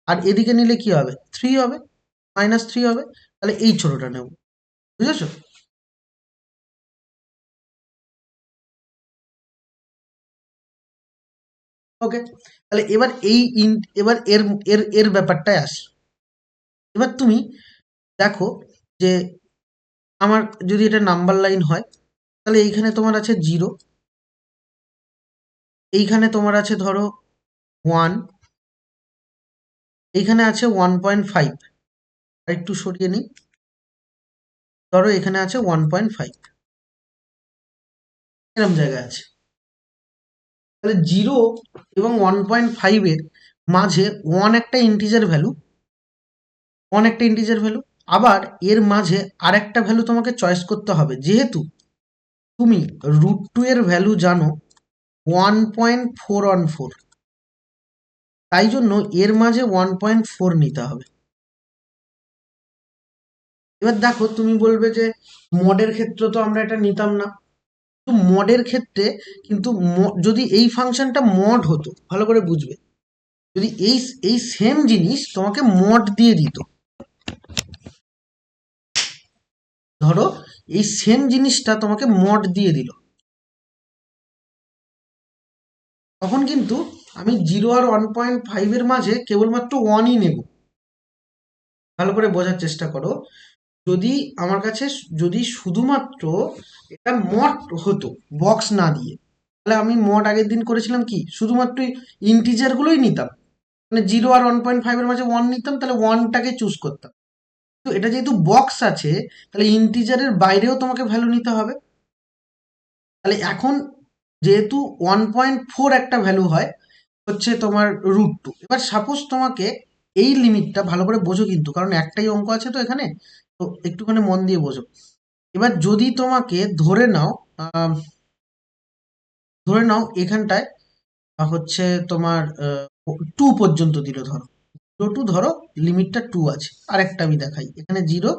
আর এদিকে নিলে কি হবে 3 হবে, -3 হবে। তাহলে এই ছোটটা নেব, বুঝেছো? ওকে, তাহলে এবার এবার এর এর এর ব্যাপারটায় আসি। এবার তুমি দেখো যে আমার যদি এটা নাম্বার লাইন হয়, তাহলে এইখানে তোমার আছে 0, এইখানে তোমার আছে ধরো 1, এইখানে আছে 1.5, আর একটু সরিয়ে নিই, ধরো এখানে আছে 1.5, এরকম জায়গায় আছে। তাহলে 0 এবং 1.5 এর মাঝে 1 একটা ইন্টিজার ভ্যালু, 1 একটা ইন্টিজার ভ্যালু, আবার এর মাঝে আরেকটা ভ্যালু তোমাকে চয়েস করতে হবে। যেহেতু তুমি √2 এর ভ্যালু জানো 1.414, তাই জন্য এর মাঝে 1.4 নিতে হবে। এবার দেখো, তুমি বলবে যে মডের ক্ষেত্রে তো আমরা এটা নিতাম না। তো মডের ক্ষেত্রে কিন্তু যদি এই ফাংশনটা মড হতো, ভালো করে বুঝবে, যদি এই এই সেম জিনিস তোমাকে মড দিয়ে দিত, ধরো এই সেম জিনিসটা তোমাকে মড দিয়ে দিল, তখন কিন্তু আমি 0 আর 1.5 এর মাঝে কেবলমাত্র 1ই নেব। ভালো করে বোঝার চেষ্টা করো। যদি আমার কাছে যদি শুধুমাত্র এটা মড হতো বক্স না দিয়ে, তাহলে আমি মড আগের দিন করেছিলাম কি, শুধুমাত্র ইন্টিজার গুলোই নিতাম, মানে 0 আর 1.5 এর মাঝে 1 নিতাম, তাহলে 1টাকে চুজ করতাম। তো এটা যেহেতু বক্স আছে, তাহলে ইন্টিজারের বাইরেও তোমাকে ভ্যালু নিতে হবে। তাহলে এখন যেহেতু 1.4 একটা ভ্যালু হয় হচ্ছে তোমার √2, এবার সাপোজ তোমাকে এই লিমিটটা ভালো করে বোঝো কিন্তু, কারণ একটাই অঙ্ক আছে তো এখানে, তো একটুখানি মন দিয়ে বোঝো। এবার যদি তোমাকে আহ, ধরে নাও এখানটায় হচ্ছে তোমার 2 পর্যন্ত দিল, ধরো 0 টু, ধরো লিমিটটা 2 আছে, আর একটা আমি দেখাই, এখানে 0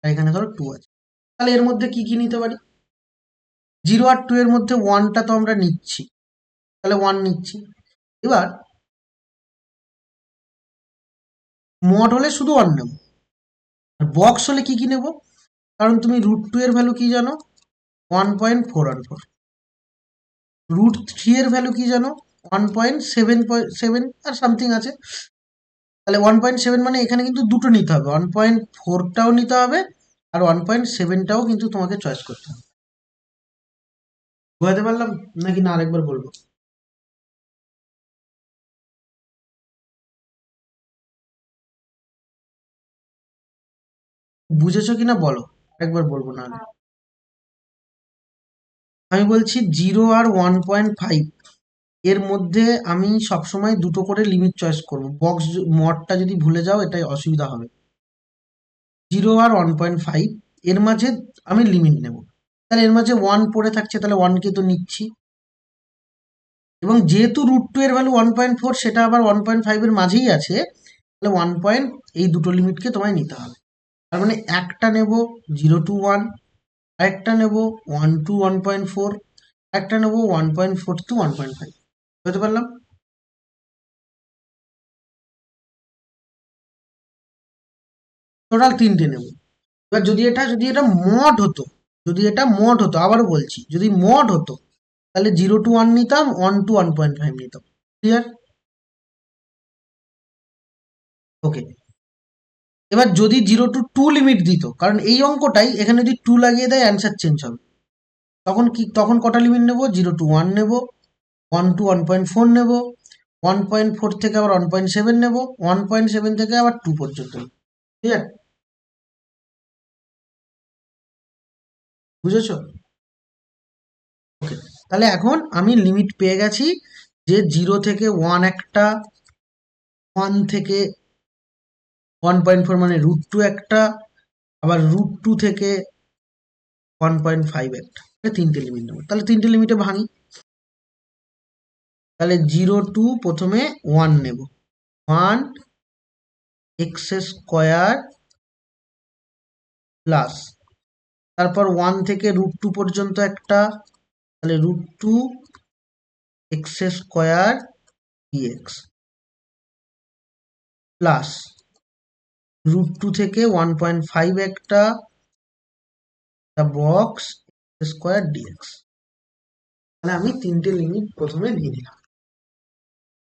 আর এখানে ধরো 2 আছে। তাহলে এর মধ্যে কি কি নিতে পারি? 0 আর 2 এর মধ্যে 1টা তো আমরা নিচ্ছি, তাহলে 1 নিচ্ছি। এবার মড হলে শুধু 1 নেব, আর বক্স হলে কি কি নেব? কারণ তুমি √2 এর ভ্যালু কি জানো? 1.414। √3 এর ভ্যালু কি জানো? 1.7 আর সামথিং আছে। তাহলে 1.7 মানে এখানে কিন্তু দুটো নিতে হবে, 1.4টাও নিতে হবে, আর 1.7টাও কিন্তু তোমাকে চয়েস করতে হবে। বোঝাতে পারলাম নাকি না আরেকবার বলবো? বুঝেছো কিনা বলো, আরেকবার বলবো না। আমি বলছি 0 আর 1.5 এর মধ্যে আমি সবসময় দুটো করে লিমিট চয়েস করব। বক্স মডটা যদি ভুলে যাও এটাই অসুবিধা হবে। 0 আর 1.5 এর মাঝে আমি লিমিট নেব। তাহলে এর মাঝে 1 পড়ে থাকছে, তাহলে 1কে তো নিচ্ছি। এবং যেহেতু √2 এর ভ্যালু 1.4, সেটা আবার 1.5 এর মাঝেই আছে, তাহলে 1 পয়েন্ট, এই দুটো লিমিটকে তোমায় নিতে হবে। তার মানে একটা নেব 0 টু 1, আরেকটা নেব 1 টু 1.4, একটা নেব 1.4 টু 1.5। বুঝতে পারলাম? টোটাল 3টে নেব। এবার যদি এটা মড হতো, আবারও বলছি, যদি মড হতো, তাহলে 0 টু 1 নিতাম, 1 টু 1.5 নিতাম। ক্লিয়ার? ওকে। এবার যদি 0 টু 2 লিমিট দিত, কারণ এই অঙ্কটাই এখানে যদি 2 লাগিয়ে দেয় অ্যান্সার চেঞ্জ হবে, তখন কটা লিমিট নেব? 0 টু 1 নেব, 1 টু 1.4 নেব, 1.4 থেকে আবার 1.7 নেব, 1.7 থেকে আবার 2 পর্যন্ত। ক্লিয়ার? বুঝেছো? ওকে। তাহলে এখন আমি লিমিট পেয়ে গেছি, যে 0 থেকে 1 একটা, 1 থেকে 1.4 মানে √2 একটা, আবার √2 থেকে 1.5 একটা, 3টে লিমিট নেবো। তাহলে 3টে লিমিটে ভাঙি। তাহলে 0 টু প্রথমে 1 নেব, 1 এক্স স্কোয়ার প্লাস, তারপর 1 থেকে √2 পর্যন্ত একটা, তাহলে √2 এক্স স্কোয়ার ডিএক্স, প্লাস √2 থেকে 1.5 একটা, দ্য বক্স স্কোয়ার ডিএক্স। মানে আমি 3টে লিমিট প্রথমে নিয়ে নিলাম।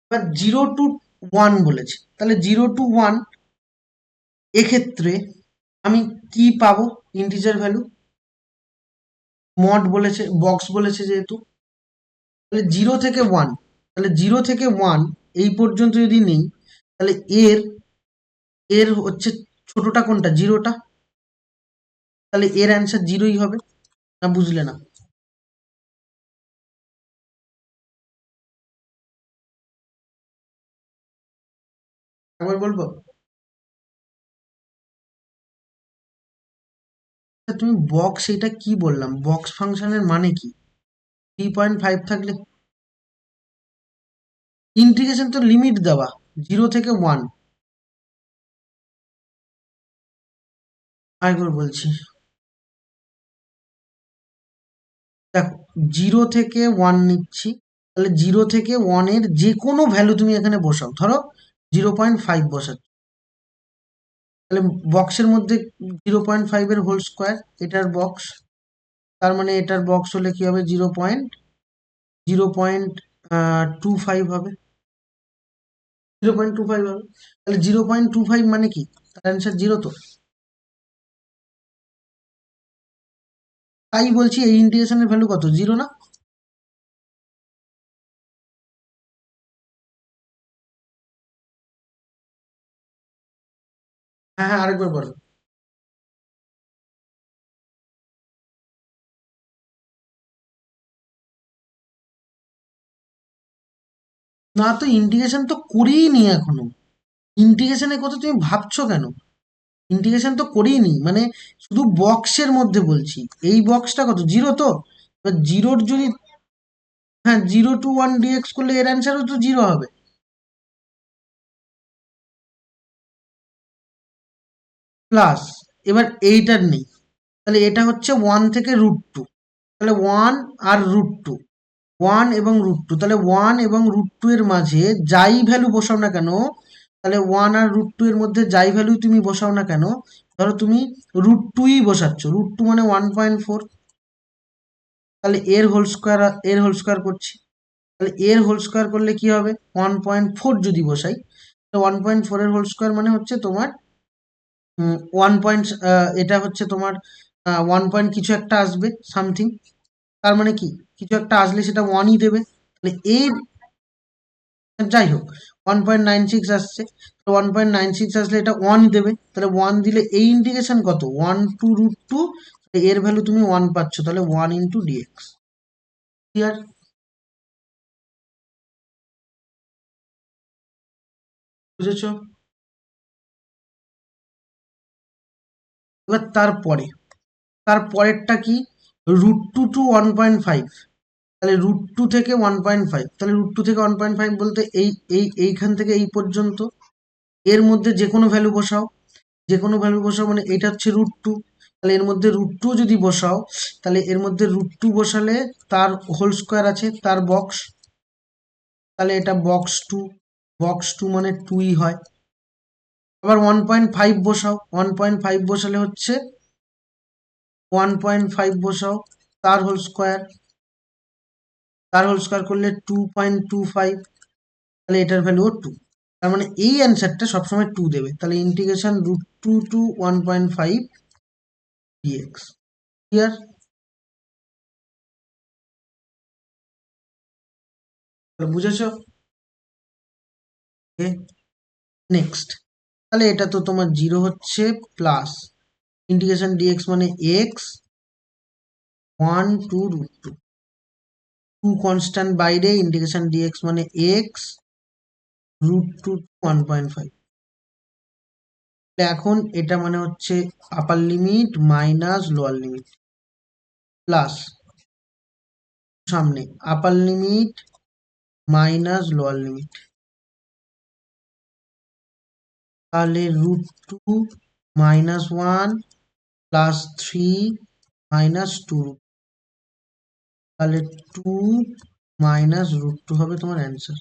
এবার 0 টু 1 বলেছে, তাহলে 0 টু 1 এক্ষেত্রে আমি কি পাবো? Integer value. মড বলেছে, বক্স বলেছে যেহেতু, তাহলে জিরো থেকে ওয়ান, তাহলে জিরো থেকে ওয়ান এই পর্যন্ত যদি নেই, তাহলে এর এর হচ্ছে ছোটটা কোনটা, জিরোটা, তাহলে এর অ্যান্সার জিরোই হবে। না বুঝলে না? একবার বলবো? তুমি বক্স, এটা কি বললাম, বক্স ফাংশনের মানে কি? 3.5 থাকলে ইন্টিগ্রেশন তো লিমিট দেওয়া, জিরো থেকে ওয়ান। আরেকবার বলছি, দেখো, জিরো থেকে ওয়ান নিচ্ছি, তাহলে জিরো থেকে ওয়ানের যে কোনো ভ্যালু তুমি এখানে বসাও, ধরো 0.5 বসাচ্ছ, তাহলে বক্সের মধ্যে 0.5 এর হোল স্কোয়ার, এটার বক্স, তার মানে এটার বক্স হলে কি হবে, 0.25 হবে, 0.25 হবে। তাহলে 0.25 মানে কি, তার অ্যান্সার জিরো তো। তাই বলছি এই ইন্টিগ্রেশনের ভ্যালু কত, জিরো না? হ্যাঁ হ্যাঁ, আরেকবার বলো। না তো, ইন্টিগ্রেশন তো করিই নি এখনো। ইন্টিগ্রেশনের কথা তুমি ভাবছো কেন? ইন্টিগ্রেশন তো করিই নি, মানে শুধু বক্সের মধ্যে বলছি। এই বক্সটা কত, জিরো তো। এবার জিরোর যদি, হ্যাঁ, 0 to 1 ডিএক্স করলে এর অ্যান্সারও তো জিরো হবে। প্লাস, এবার এইটার নেই, তাহলে এটা হচ্ছে ওয়ান থেকে √2, তাহলে ওয়ান আর √2, ওয়ান এবং √2, তাহলে ওয়ান এবং √2 এর মাঝে যাই ভ্যালু বসাও না কেন, তাহলে ওয়ান আর √2 এর মধ্যে যাই ভ্যালু তুমি বসাও না কেন, ধরো তুমি √2ই বসাচ্ছ, √2 মানে 1.4, তাহলে এর হোল স্কোয়ার করছি, তাহলে এর হোল স্কোয়ার করলে কি হবে, 1.4 যদি বসাই, তো 1.4 এর হোল স্কোয়ার মানে হচ্ছে তোমার 1 পয়েন্ট, এটা হচ্ছে তোমার 1 পয়েন্ট কিছু একটা আসবে সামথিং, তার মানে কি, কিছু একটা আসলে সেটা ওয়ানই দেবে, তাহলে এর, যাই হোক, 1.96 আসছে, তো 1.96 আসলে এটা ওয়ান দেবে, তাহলে ওয়ান দিলে এই ইন্টিগ্রেশন কত, 1 to √2, এর ভ্যালু তুমি ওয়ান পাচ্ছ, তাহলে 1 × dx। ক্লিয়ার? বুঝেছো? এবার তারপরে, তারপরেরটা কি, √2 to 1.5, তাহলে √2 থেকে 1.5, তাহলে √2 থেকে 1.5 বলতে এইখান থেকে এই পর্যন্ত, এর মধ্যে যে কোনো ভ্যালু বসাও, যে কোনো ভ্যালু বসাও, মানে এটা হচ্ছে √2, তাহলে এর মধ্যে √2 যদি বসাও, তাহলে এর মধ্যে √2 বসালে তার হোল স্কোয়ার আছে, তার বক্স, তাহলে এটা বক্স 2, বক্স 2 মানে টুই হয়। আবার 1.5 বসাও, 1.5 বসালে হচ্ছে 1.5 বসাও, তার হোল স্কোয়ার, তার হোল স্কোয়ার করলে 2.25, তাহলে এটার ভ্যালুও টু, তার মানে এই অ্যান্সারটা সবসময় টু দেবে, তাহলে ইন্টিগ্রেশন √2 to 1.5 ডিএক্স। ক্লিয়ার? বুঝেছো? নেক্সট, তাহলে এটা তো তোমার জিরো হচ্ছে, প্লাস ইন্টিগ্রেশন ডিএক্স মানে এক্স, 1 to √2, টু কনস্ট্যান্ট বাইরে, ইন্টিগ্রেশন ডিএক্স মানে এক্স, √2 to 1.5। এখন এটা মানে হচ্ছে upper limit minus lower limit, plus সামনে upper limit minus lower limit, তাহলে √2 - 1 +3 - 2, তাহলে 2 - √2 হবে তোমার অ্যান্সার।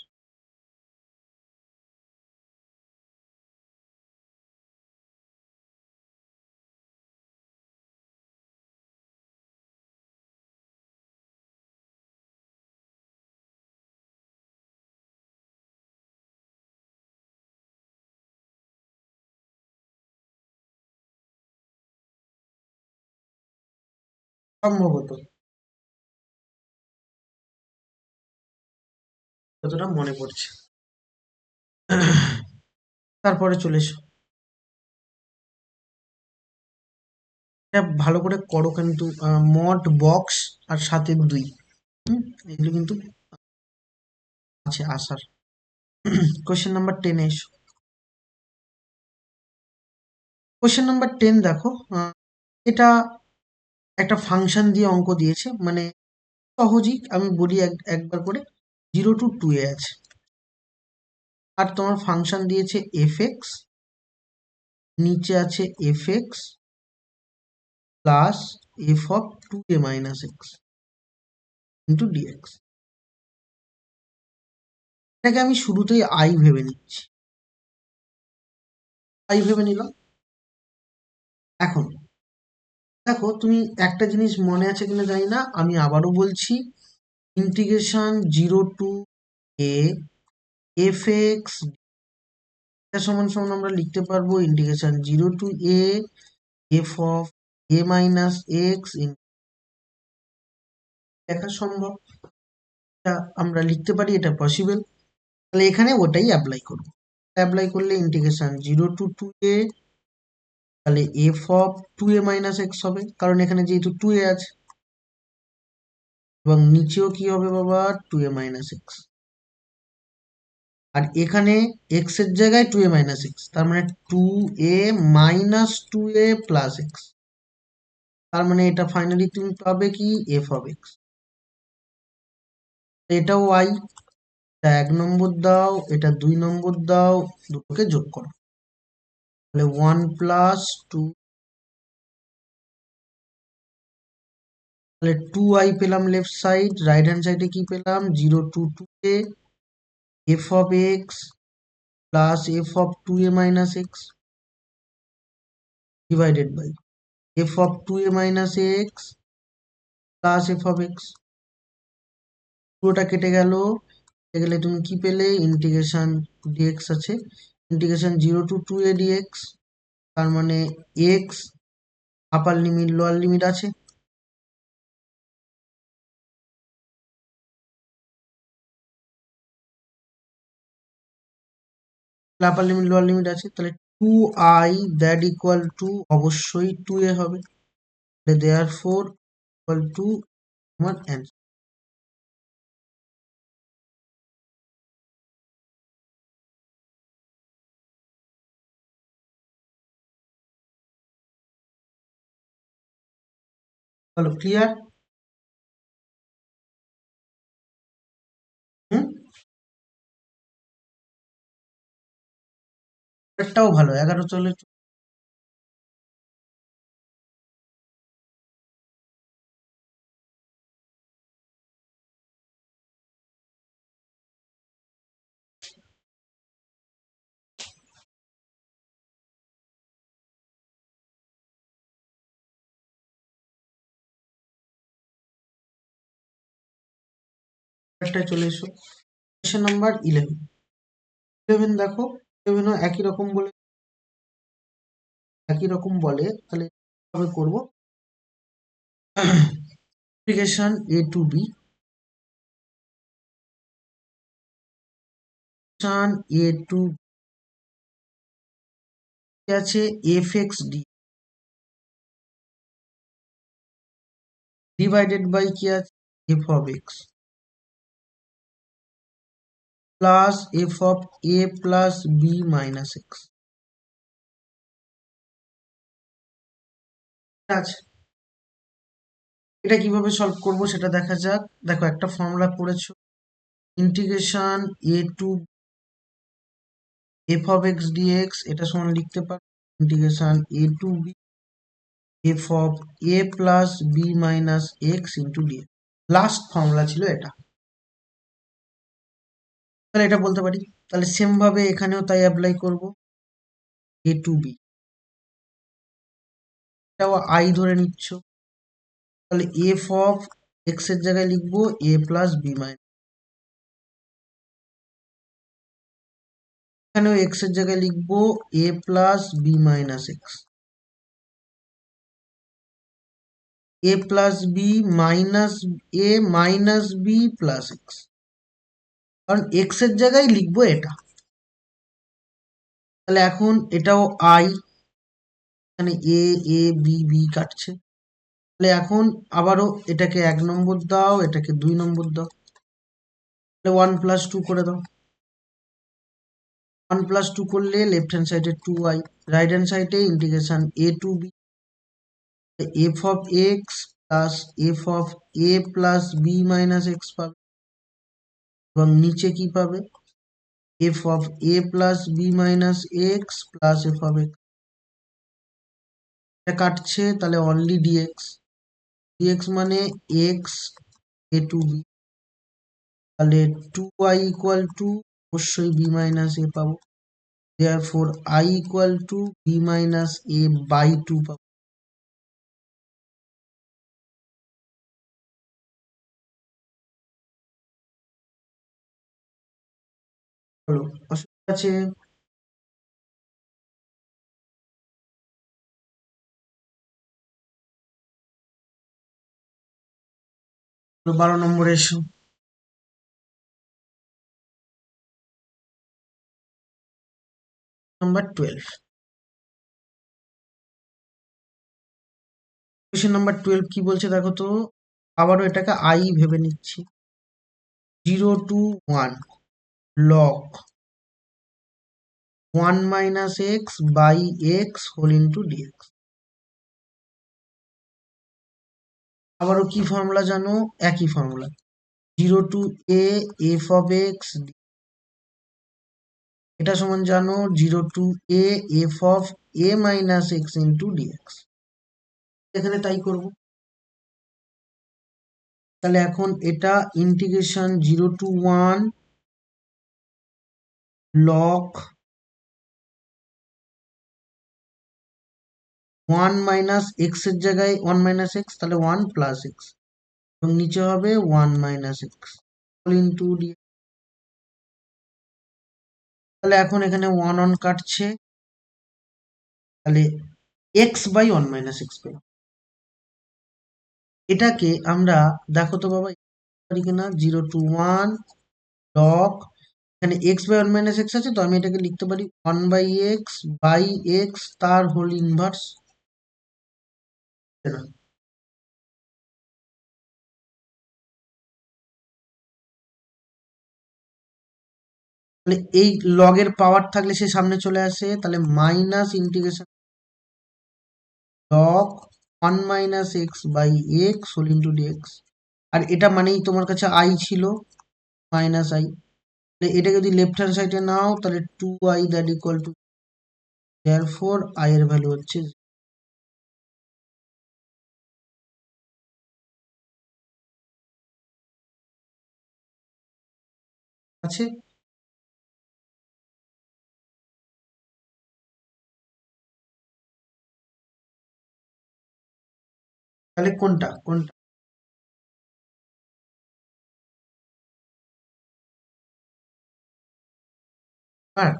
সম্ভবত। যতটা মনে পড়ছে। তারপরে চলে এসো, এটা ভালো করে করো কিন্তু মড বক্স আর সাথে 2, এগুলো কিন্তু আছে আসার। কোশ্চেন নাম্বার 10 এসো। কোশ্চেন নাম্বার 10 দেখো, এটা একটা ফাংশন দিয়ে অঙ্ক দিয়েছে, মানে সহজই আমি বলি একবার করে। 0 to 2 এ আছে, আর তোমার ফাংশন দিয়েছে এফ এক্স, নিচে আছে f x plus f of 2a - x into dx. এটাকে আমি শুরুতেই আই ভেবে নিচ্ছি, আই ভেবে নিলাম। এখন দেখো, তুমি একটা জিনিস মনে আছে কিনা জানি না, আমি আবারও বলছি, integration 0 to a f x সমান সমান আমরা লিখতে পারবো integration 0 to a f of a - x। লেখা সম্ভব, এটা আমরা লিখতে পারি, এটা পসিবল। তাহলে এখানে ওটাই অ্যাপ্লাই করবো। অ্যাপ্লাই করলে ইন্টিগ্রেশন 0 to 2a, তাহলে এফ অফ 2a - x হবে, কারণ এখানে যেহেতু 2a আছে, এবং নিচেও কি হবে বাবা, 2a - x। আর এখানে x এর জায়গায় 2a - x, তার মানে 2a - 2a+x। তার মানে এটা ফাইনালি তুমি পাবে কি, এফ অফ এক্স। এটাও আই, এটা 1 নম্বর দাও, এটা 2 নম্বর দাও, দুটোকে যোগ করো, তাহলে 1+2, তাহলে 2i পেলাম লেফট সাইড, রাইট হ্যান্ড সাইডে কি পেলাম, 0 to 2a f of x plus f of 2a - x divided by f of 2a - x plus f of x. পুরোটা কেটে গেল, কেটে গেলে তুমি কি পেলে, ইন্টিগ্রেশন ডিএক্স আছে, ইন্টিগ্রেশন 0 to 2a ডিএক্স, তার মানে x upper limit lower limit আছে, আপার লিমিট লোয়ার লিমিট আছে, তাহলে 2i দ্যাট ইকুয়াল টু অবশ্যই 2a হবে, দেয়ার ফোর ইকুয়াল টু আমার অ্যান্সার। বলো ক্লিয়ার? হুম, এটাও ভালো, 11 চলে। পরেরটায় চলে এসো, কোয়েশ্চেন নাম্বার 11। 11 দেখো, 11ও একই রকম বলে, তাহলে কিভাবে করবো, integration a to b, a to b আছে f x d divided by কি আছে, f of x plus f of a plus b minus x আছে। এটা কিভাবে সলভ করব সেটা দেখা যাক। দেখো, একটা ফর্মুলা পড়েছো, integration a to f of x dx, এটা সমান লিখতে পারো integration a to b f of a plus b minus x into dx. Last formula ছিল এটা, তাহলে এটা বলতে পারি। তাহলে সেম ভাবে এখানেও তাই অ্যাপ্লাই করব, a to b, এটাও আই ধরে নিচ্ছ, তাহলে এফ অফ এক্স এর জায়গায় লিখবো এ প্লাস বি মাইনাস, এখানেও এক্স এর জায়গায় লিখবো এ প্লাস বি মাইনাস এক্স, এ প্লাস বি মাইনাস এ মাইনাস বি প্লাস এক্স। কারণ এক্স এর জায়গায় লিখবো এটা। তাহলে এখন এটাও আই, এখানে এ এ বি বি কাটছে। তাহলে এখন আবারও এটাকে 1 নম্বর দাও, এটাকে 2 নম্বর দাও। তাহলে 1+2 করে দাও। 1+2 করলে লেফট হ্যান্ড সাইডে 2i, রাইট হ্যান্ড সাইডে integration a to b, f of x plus f of a plus b minus x পাবে। এবং নিচে কি পাবে? F of a plus b minus x plus f of x. এটা কাটছে, তাহলে অনলি ডিএক্স। ডিএক্স মানে এক্স এ টু বি। তাহলে 2i ইকুয়াল টু অবশ্যই বি মাইনাস এ পাবো। Therefore i equal to b minus a by 2 পাবো। হলো, অসুবিধা আছে? 12 নম্বরে এসো। নাম্বার 12। কোয়েশ্চেন নাম্বার 12 কি বলছে দেখো তো। আবারও এটাকে আই ভেবে নিচ্ছি। 0 to 1 log 1 minus x by x whole into dx। আবারও কি ফর্মুলা জানো? একই formula. 0 to a f of x, এটা সমান জানো 0 to a f of a minus x into dx। এখানে তাই করব। তাহলে এখন এটা integration 0 to 1 log 1 minus x এর জায়গায় 1 মাইনাস এক্স, তাহলে 1 প্লাস এক্স, এবং নিচে হবে 1 মাইনাস এক্স ইন্টু ডি। তাহলে এখন এখানে 1 কাটছে, তাহলে এক্স বাই 1 মাইনাস এক্স পেলাম। এটাকে আমরা, দেখো তো বাবা পারি কিনা, 0 to 1 লগ, এখানে এক্স বাই 1 মাইনাস এক্স আছে, তো আমি এটাকে লিখতে পারি 1/x তার হোল ইনভার্স। তাহলে এই লগের পাওয়ার থাকলে সে সামনে চলে আসে, তাহলে minus integration log 1 minus x by x whole into dx. আর এটা মানেই তোমার কাছে আই ছিল, মাইনাস আই। এটা যদি লেফট হ্যান্ড সাইডে নাও, তাহলে 2i that equal to, therefore I এর ভ্যালু হচ্ছে আছে। তাহলে কোনটা কোনটা? হ্যাঁ,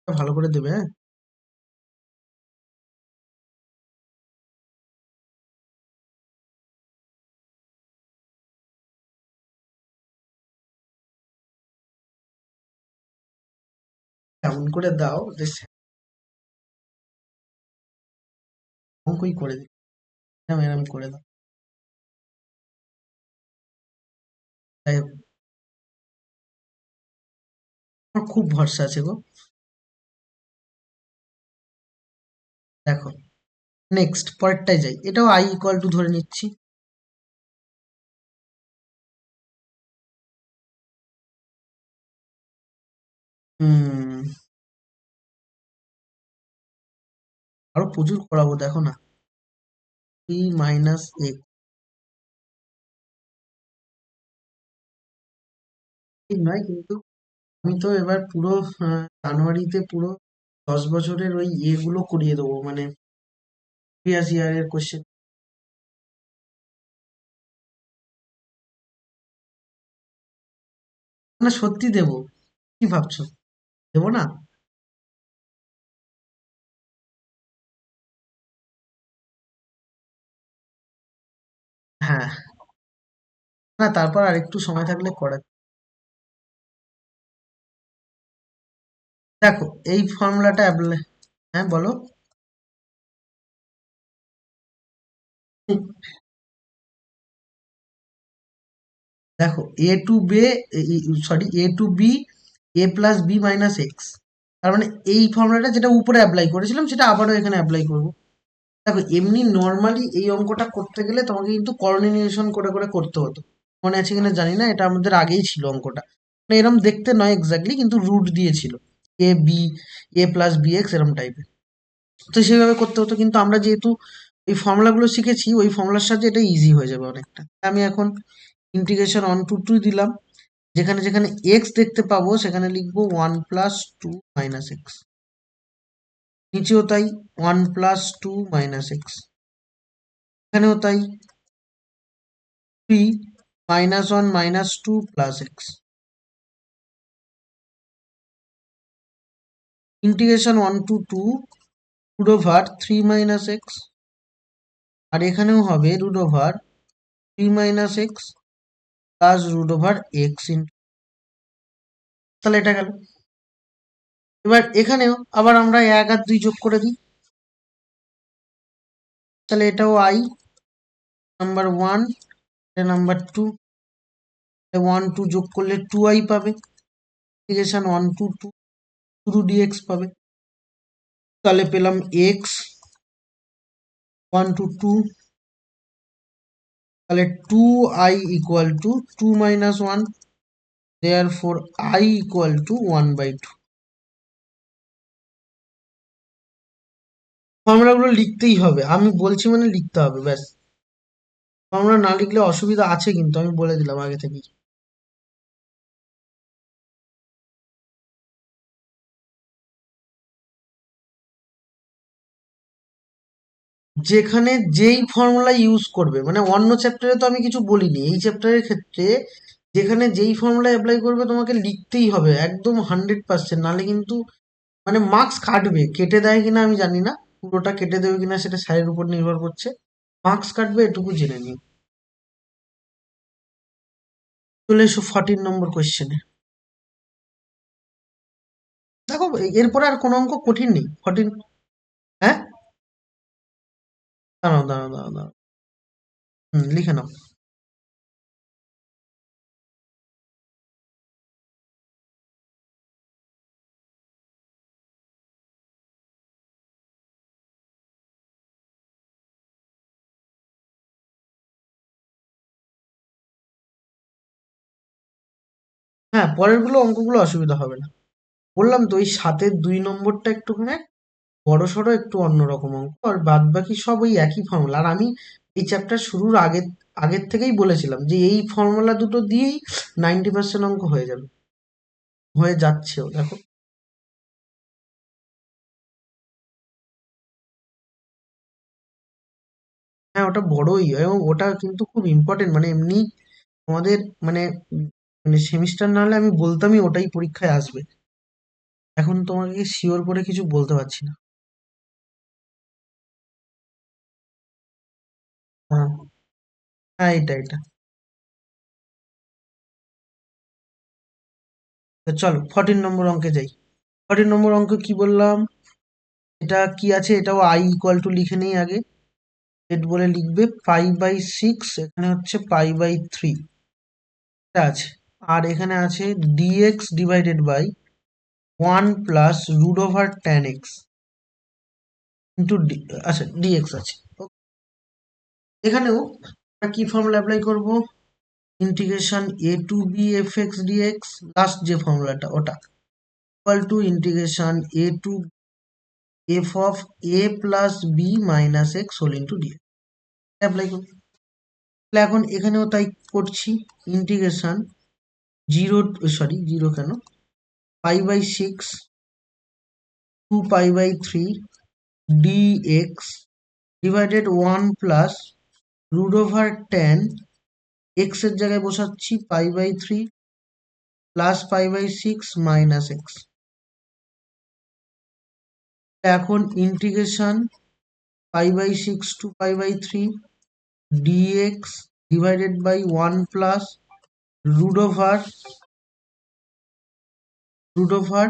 ভালো করে দেবে, হ্যাঁ। এমন করে দাও যে অঙ্কই করে দিই, এরম এরম করে দাও। তাই আমার খুব ভরসা আছে গো। দেখো, নেক্সট পরেরটায় যাই। এটাও আই ইকুয়াল টু ধরে নিচ্ছি। হুম, আরো প্রচুর করাবো, দেখো না। পি মাইনাস এক্স, ঠিক নয় কিন্তু। আমি তো এবার পুরো জানুয়ারিতে পুরো 10 বছরের ওই ইয়েগুলো করিয়ে দেবো, মানে প্রিভিয়াস ইয়ারের কোশ্চেন। না সত্যি দেবো, কি ভাবছো? দেবো না? হ্যাঁ, না তারপর আরেকটু সময় থাকলে করা। দেখো এই ফর্মুলাটা অ্যাপ্লাই, হ্যাঁ বলো। দেখো এ টু বে, sorry, A to B A plus b minus x, তার মানে এই ফর্মুলাটা যেটা উপরে অ্যাপ্লাই করেছিলাম সেটা আবারও এখানে অ্যাপ্লাই করব। দেখো এমনি নর্মালি এই অঙ্কটা করতে গেলে তোমাকে কিন্তু কোঅর্ডিনেশন করে করে করতে হতো, মনে আছে কিনা জানি না, এটা আমাদের আগেই ছিল অঙ্কটা। মানে এরম দেখতে নয় এক্স্যাক্টলি, কিন্তু রুট দিয়েছিল এ বি, এ প্লাস বি এক্স এরম টাইপের, তো সেইভাবে করতে হতো। কিন্তু আমরা যেহেতু এই ফর্মুলাগুলো শিখেছি, ওই ফর্মুলার সাহায্যে এটা ইজি হয়ে যাবে অনেকটা। আমি এখন ইন্টিগ্রেশন অন টু টু দিলাম, যেখানে যেখানে এক্স দেখতে পাবো সেখানে লিখবো one plus two minus x, নিচেও তাই, one plus two minus x, এখানেও তাই, three minus one minus two plus x, integration one two two root over three minus x, আর এখানেও হবে root over three minus x plus root over x into, তাহলে এটা গেল। এবার এখানেও আবার আমরা এক আর দুই যোগ করে দিই, তাহলে এটাও আই নাম্বার ওয়ান, এটা নাম্বার টু, ওয়ান টু যোগ করলে টু আই পাবে, integration one two two two dx পাবে, তাহলে পেলাম এক্স ওয়ান টু টু, তাহলে two I equal to two minus one, therefore I equal to one by two. ফর্মুলাগুলো লিখতেই হবে, আমি বলছি মানে লিখতে হবে ব্যাস। ফর্মুলা না লিখলে অসুবিধা আছে, কিন্তু আমি বলে দিলাম আগে থেকেই। যেখানে যেই ফর্মুলা ইউজ করবে, মানে অন্য চ্যাপ্টারে তো আমি কিছু বলিনি, এই চ্যাপ্টারের ক্ষেত্রে যেখানে যেই ফর্মুলা অ্যাপ্লাই করবে তোমাকে লিখতেই হবে একদম 100%, নাহলে কিন্তু মানে মার্কস কাটবে, কেটে দেয় কিনা আমি জানি না, পুরোটা কেটে দেবে কিনা সেটা স্যারের উপর নির্ভর করছে, মার্কস কাটবে এটুকু জেনে নিও। চলে এসো 14 নম্বর কোয়েশ্চেনে। দেখো এরপরে আর কোনো অঙ্ক কঠিন নেই, 14। হ্যাঁ, দাঁড়াও দাঁড়াও দাঁড়াও দাঁড়াও, লিখে নাও। হ্যাঁ, পরেরগুলো অঙ্কগুলো অসুবিধা হবে না। বললাম তো, ওই 7-2 নম্বরটা একটুখানি বড় সড়ো, একটু অন্যরকম অঙ্ক, আর বাদ বাকি সব ওই একই ফর্মুলা। আর আমি এই চ্যাপ্টার শুরুর আগের থেকেই বলেছিলাম যে এই ফর্মুলা দুটো দিয়েই 90% অঙ্ক হয়ে যাবে, হয়ে যাচ্ছেও দেখো। হ্যাঁ, ওটা বড়ই, এবং ওটা কিন্তু খুব ইম্পর্টেন্ট, মানে এমনি আমাদের মানে মানে সেমিস্টার না হলে আমি বলতামই ওটাই পরীক্ষায় আসবে। এখন তোমাকে শিওর করে কিছু বলতে পারছি না। হ্যাঁ, হ্যাঁ, এটা তো চলো 14 নম্বর অঙ্কে যাই। 14 নম্বর অঙ্ক কি বললাম, এটা কি আছে, এটাও আই ইকুয়াল টু লিখে নেই আগে। জেড বলে লিখবে, পাই/6, এখানে হচ্ছে পাই/3 এটা আছে। আর এখানে আছে dx divided by 1 plus √tan x into d, আচ্ছা ডিএক্স আছে। এখানেও আমরা কি ফর্মুলা অ্যাপ্লাই করব, integration a to b f x dx, last যে ফর্মুলাটা ওটা, equal to integration a to f of a plus b minus x whole into dx, apply করব। তাহলে এখন এখানেও তাই করছি, ইন্টিগ্রেশন জিরো, সরি জিরো কেন, পাই/6 2 পাই/3 dx divided 1 plus √tan, x এর জায়গায় বসাচ্ছি পাই/3 প্লাস পাই/6 মাইনাস এক্স। এখন ইন্টিগ্রেশন পাই/6 টু পাই/3 ডিএক্স ডিভাইডেড বাই 1 প্লাস √√,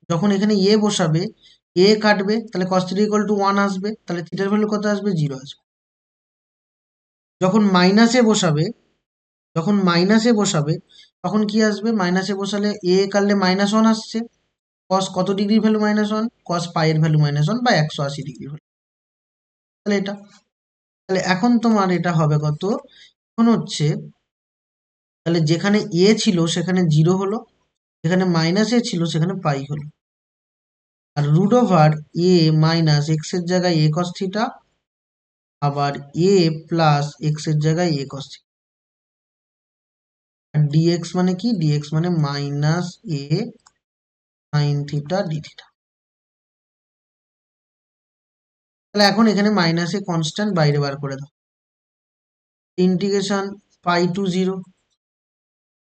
যখন এখানে এ বসাবে, এ কাটবে, তাহলে cos থিটা ইকুয়াল টু 1 আসবে, তাহলে থিটার ভ্যালু কত আসবে? 0 আসবে। যখন মাইনাসে বসাবে, যখন মাইনাসে বসাবে, তখন কি আসবে? মাইনাসে বসালে এ কাটলে -1 আসছে। cos কত ডিগ্রির ভ্যালু -1? cos পাই এর ভ্যালু -1 বা 180 ডিগ্রি ভ্যালু। তাহলে এটা, তাহলে এখন তোমার এটা হবে কত? এখন হচ্ছে, তাহলে যেখানে এ ছিল সেখানে 0 হলো, যেখানে -এ ছিল সেখানে পাই হলো। আর রুট ওভার এ মাইনাস এক্স এর জায়গায় এ cos থিটা, আবার এ প্লাস এক্স এর জায়গায় এ cos থিটা। আর ডিএক্স মানে কি? ডিএক্স মানে মাইনাস এ সাইন থিটা ডি থিটা। তাহলে এখন এখানে মাইনাস এ কনস্ট্যান্ট বাইরে বার করে দাও। Integration pi to 0,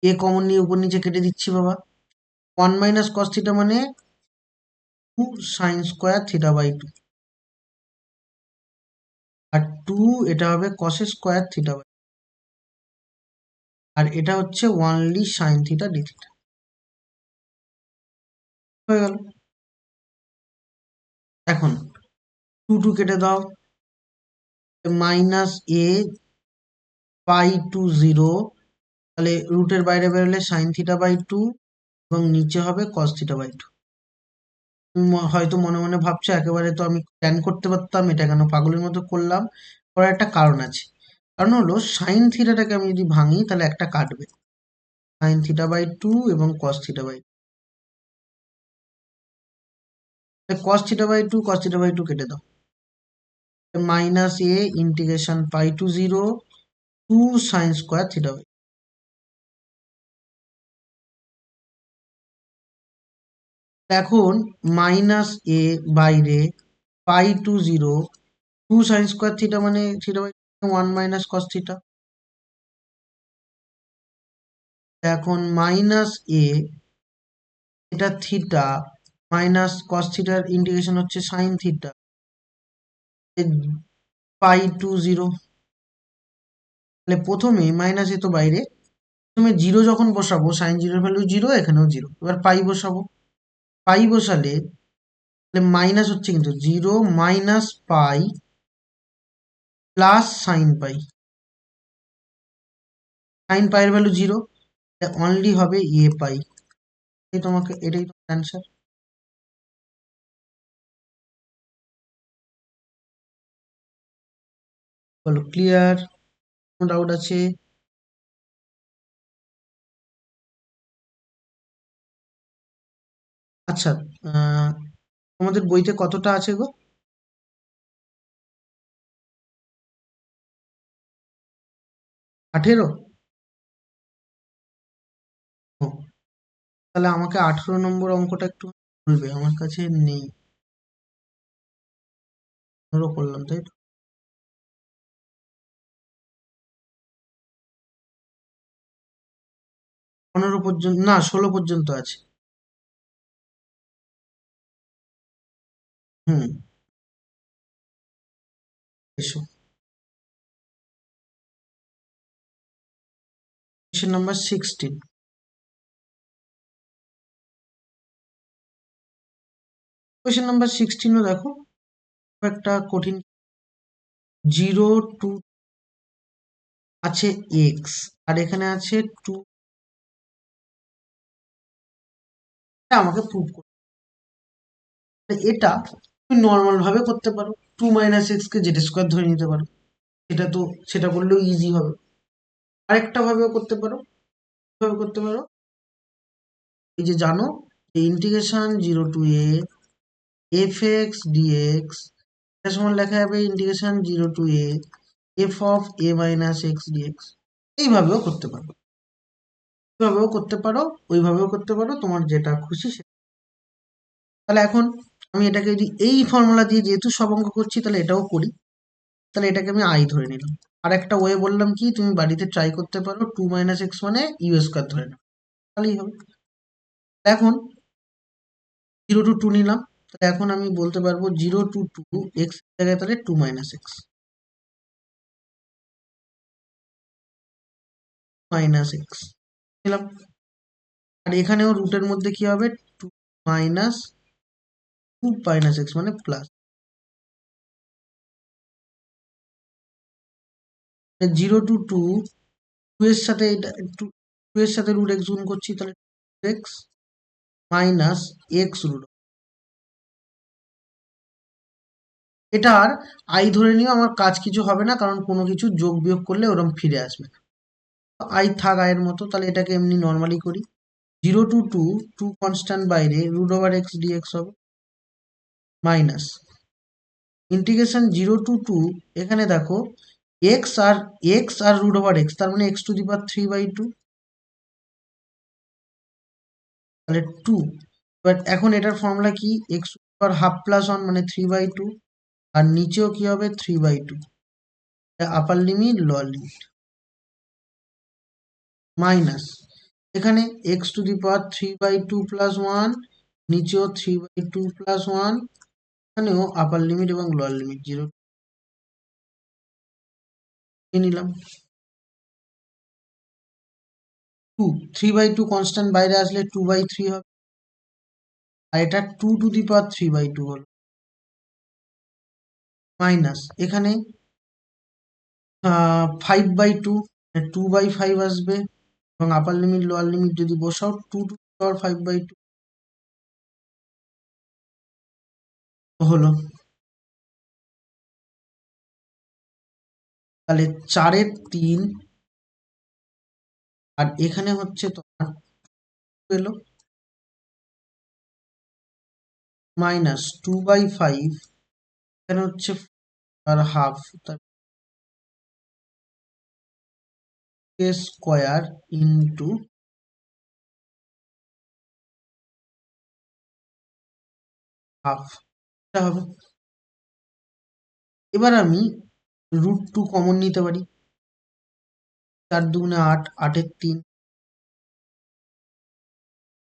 a common নিয়ে উপর নিচে কেটে দিচ্ছি বাবা। 1 মাইনাস কস থিটা মানে 2 সাইন স্কোয়ার থিটা বাই 2, আর 2 এটা হবে কস স্কোয়ার থিটা বাই, আর এটা হচ্ছে only sine theta d theta. হয়ে গেল। এখন 2 কেটে দাও, মাইনাস এ পাই টু 0, তাহলে রুটের বাইরে বেরোলে সাইন থিটা বাই 2 এবং নিচে হবে কস থিটা বাই 2। হয়তো মনে মনে ভাবছো একেবারে তো আমি প্ল্যান করতে পারতাম, এটা কেন পাগলের মতো করলাম? করার একটা কারণ আছে। কারণ হলো সাইন থিটাটাকে আমি যদি ভাঙি তাহলে একটা কাটবে, সাইন থিটা বাই 2 এবং cos theta by 2। Cos theta by 2 cos theta by 2 কেটে দাও, minus a integration pi to 0 2 sine square theta by. এখন মাইনাস এ বাইরে pi to 0 2 sine square theta মানে theta by 1 minus cos theta. এখন minus a, এটা theta, minus cos থিটার integration হচ্ছে sine theta pi to 0। তাহলে প্রথমে minus এ তো বাইরে, প্রথমে 0 যখন বসাবো সাইন জিরোর ভ্যালু 0, এখানেও 0, এবার পাই বসাবো। পাই বসালে তাহলে মাইনাস হচ্ছে কিন্তু 0 minus pi plus sine pi, sine পাইয়ের ভ্যালু 0, অনলি হবে এ পাই। এই তোমাকে, এটাই তোমার অ্যান্সার। বলো ক্লিয়ার? কোনো ডাউট আছে? আচ্ছা, আহ, তোমাদের বইতে কতটা আছে গো? 18? ও, তাহলে আমাকে 18 নম্বর অঙ্কটা একটু বলবে, আমার কাছে নেই। 15 করলাম তাই তো? 15 পর্যন্ত না, 16 পর্যন্ত আছে। হুম, এসো। Question number 16। কোয়েশ্চেন নাম্বার 16ও দেখো, খুব একটা কঠিন। 0 টু আছে এক্স, আর এখানে আছে 2, আমাকে প্রুভ করতে হবে। এটা তুমি নর্মাল ভাবে করতে পারো, 2 - x কে জেড স্কোয়ার ধরে নিতে পারো, এটা তো, সেটা করলেও ইজি হবে। আরেকটা ভাবেও করতে পারো, কিভাবে করতে পারো? এই যে জানো, integration 0 to f x dx, এটা সমান লেখা যাবে integration 0 to f of a minus x dx. এইভাবেও করতে পারো, এইভাবেও করতে পারো, ওইভাবেও করতে পারো, তোমার যেটা খুশি সেটা। তাহলে এখন আমি এটাকে যদি এই ফর্মুলা দিয়ে যেহেতু সব অঙ্ক করছি, তাহলে এটাও করি। তাহলে এটাকে আমি আই ধরে নিলাম। আর একটা ওয়ে বললাম কি, তুমি বাড়িতে ট্রাই করতে পারো, 2 - x মানে ইউ স্কোয়ার ধরে নাও, তাহলেই হবে। এখন 0 টু 2 নিলাম, তাহলে এখন আমি বলতে পারবো 0 টু 2 এক্স জায়গায় তাহলে 2 - x, -x নিলাম। আর এখানেও রুটের মধ্যে কি হবে? 2 মাইনাস 2 মাইনাস এক্স মানে প্লাস 0 to 2, 2 এর সাথে এটা 2 এর সাথে রুট এক্স গুণ করছি, তাহলে এক্স মাইনাস এক্স রুট। এটা আর আই ধরে নিও, আমার কাজ কিছু হবে না, কারণ কোনো কিছু যোগ বিয়োগ করলে ওরকম ফিরে আসবে না। আই থাক আয়ের মতো, তাহলে এটাকে এমনি নর্মালি করি। 0 to 2, 2 কনস্ট্যান্ট বাইরে, রুট ওভার এক্স ডিএক্স হবে মাইনাস ইন্টিগ্রেশন 0 to 2, এখানে দেখো এক্স আর রুট ওভার এক্স, তার মানে x⁻³ তাহলে 2। বাট এখন এটার ফর্মুলা কি, x⁻½ + 1 মানে 3/2, আর নিচেও কি হবে 3/2, আপার লিমিট লোয়ার লিমিট মাইনাস এখানে x⁻³ + 1, নিচেও 3/2 + 1, এখানেও আপার লিমিট এবং লোয়ার লিমিট 0 নিলাম। 2, 3/2 কনস্ট্যান্ট বাইরে আসলে 2/3 হবে, আর এটা 2⁻³ হলো মাইনাস এখানে 5/2, 2/5 আসবে, এবং আপার লিমিট লোয়ার লিমিট যদি বসাও 2⁵/2 হলো। তাহলে 4/3, আর এখানে হচ্ছে তোমার এলো মাইনাস 2/5, এখানে হচ্ছে আর হাফ, স্কোয়ার ইন্টু হাফ, এটা হবে। এবার আমি √2 কমন নিতে পারি, 4×2 = 8, 8/3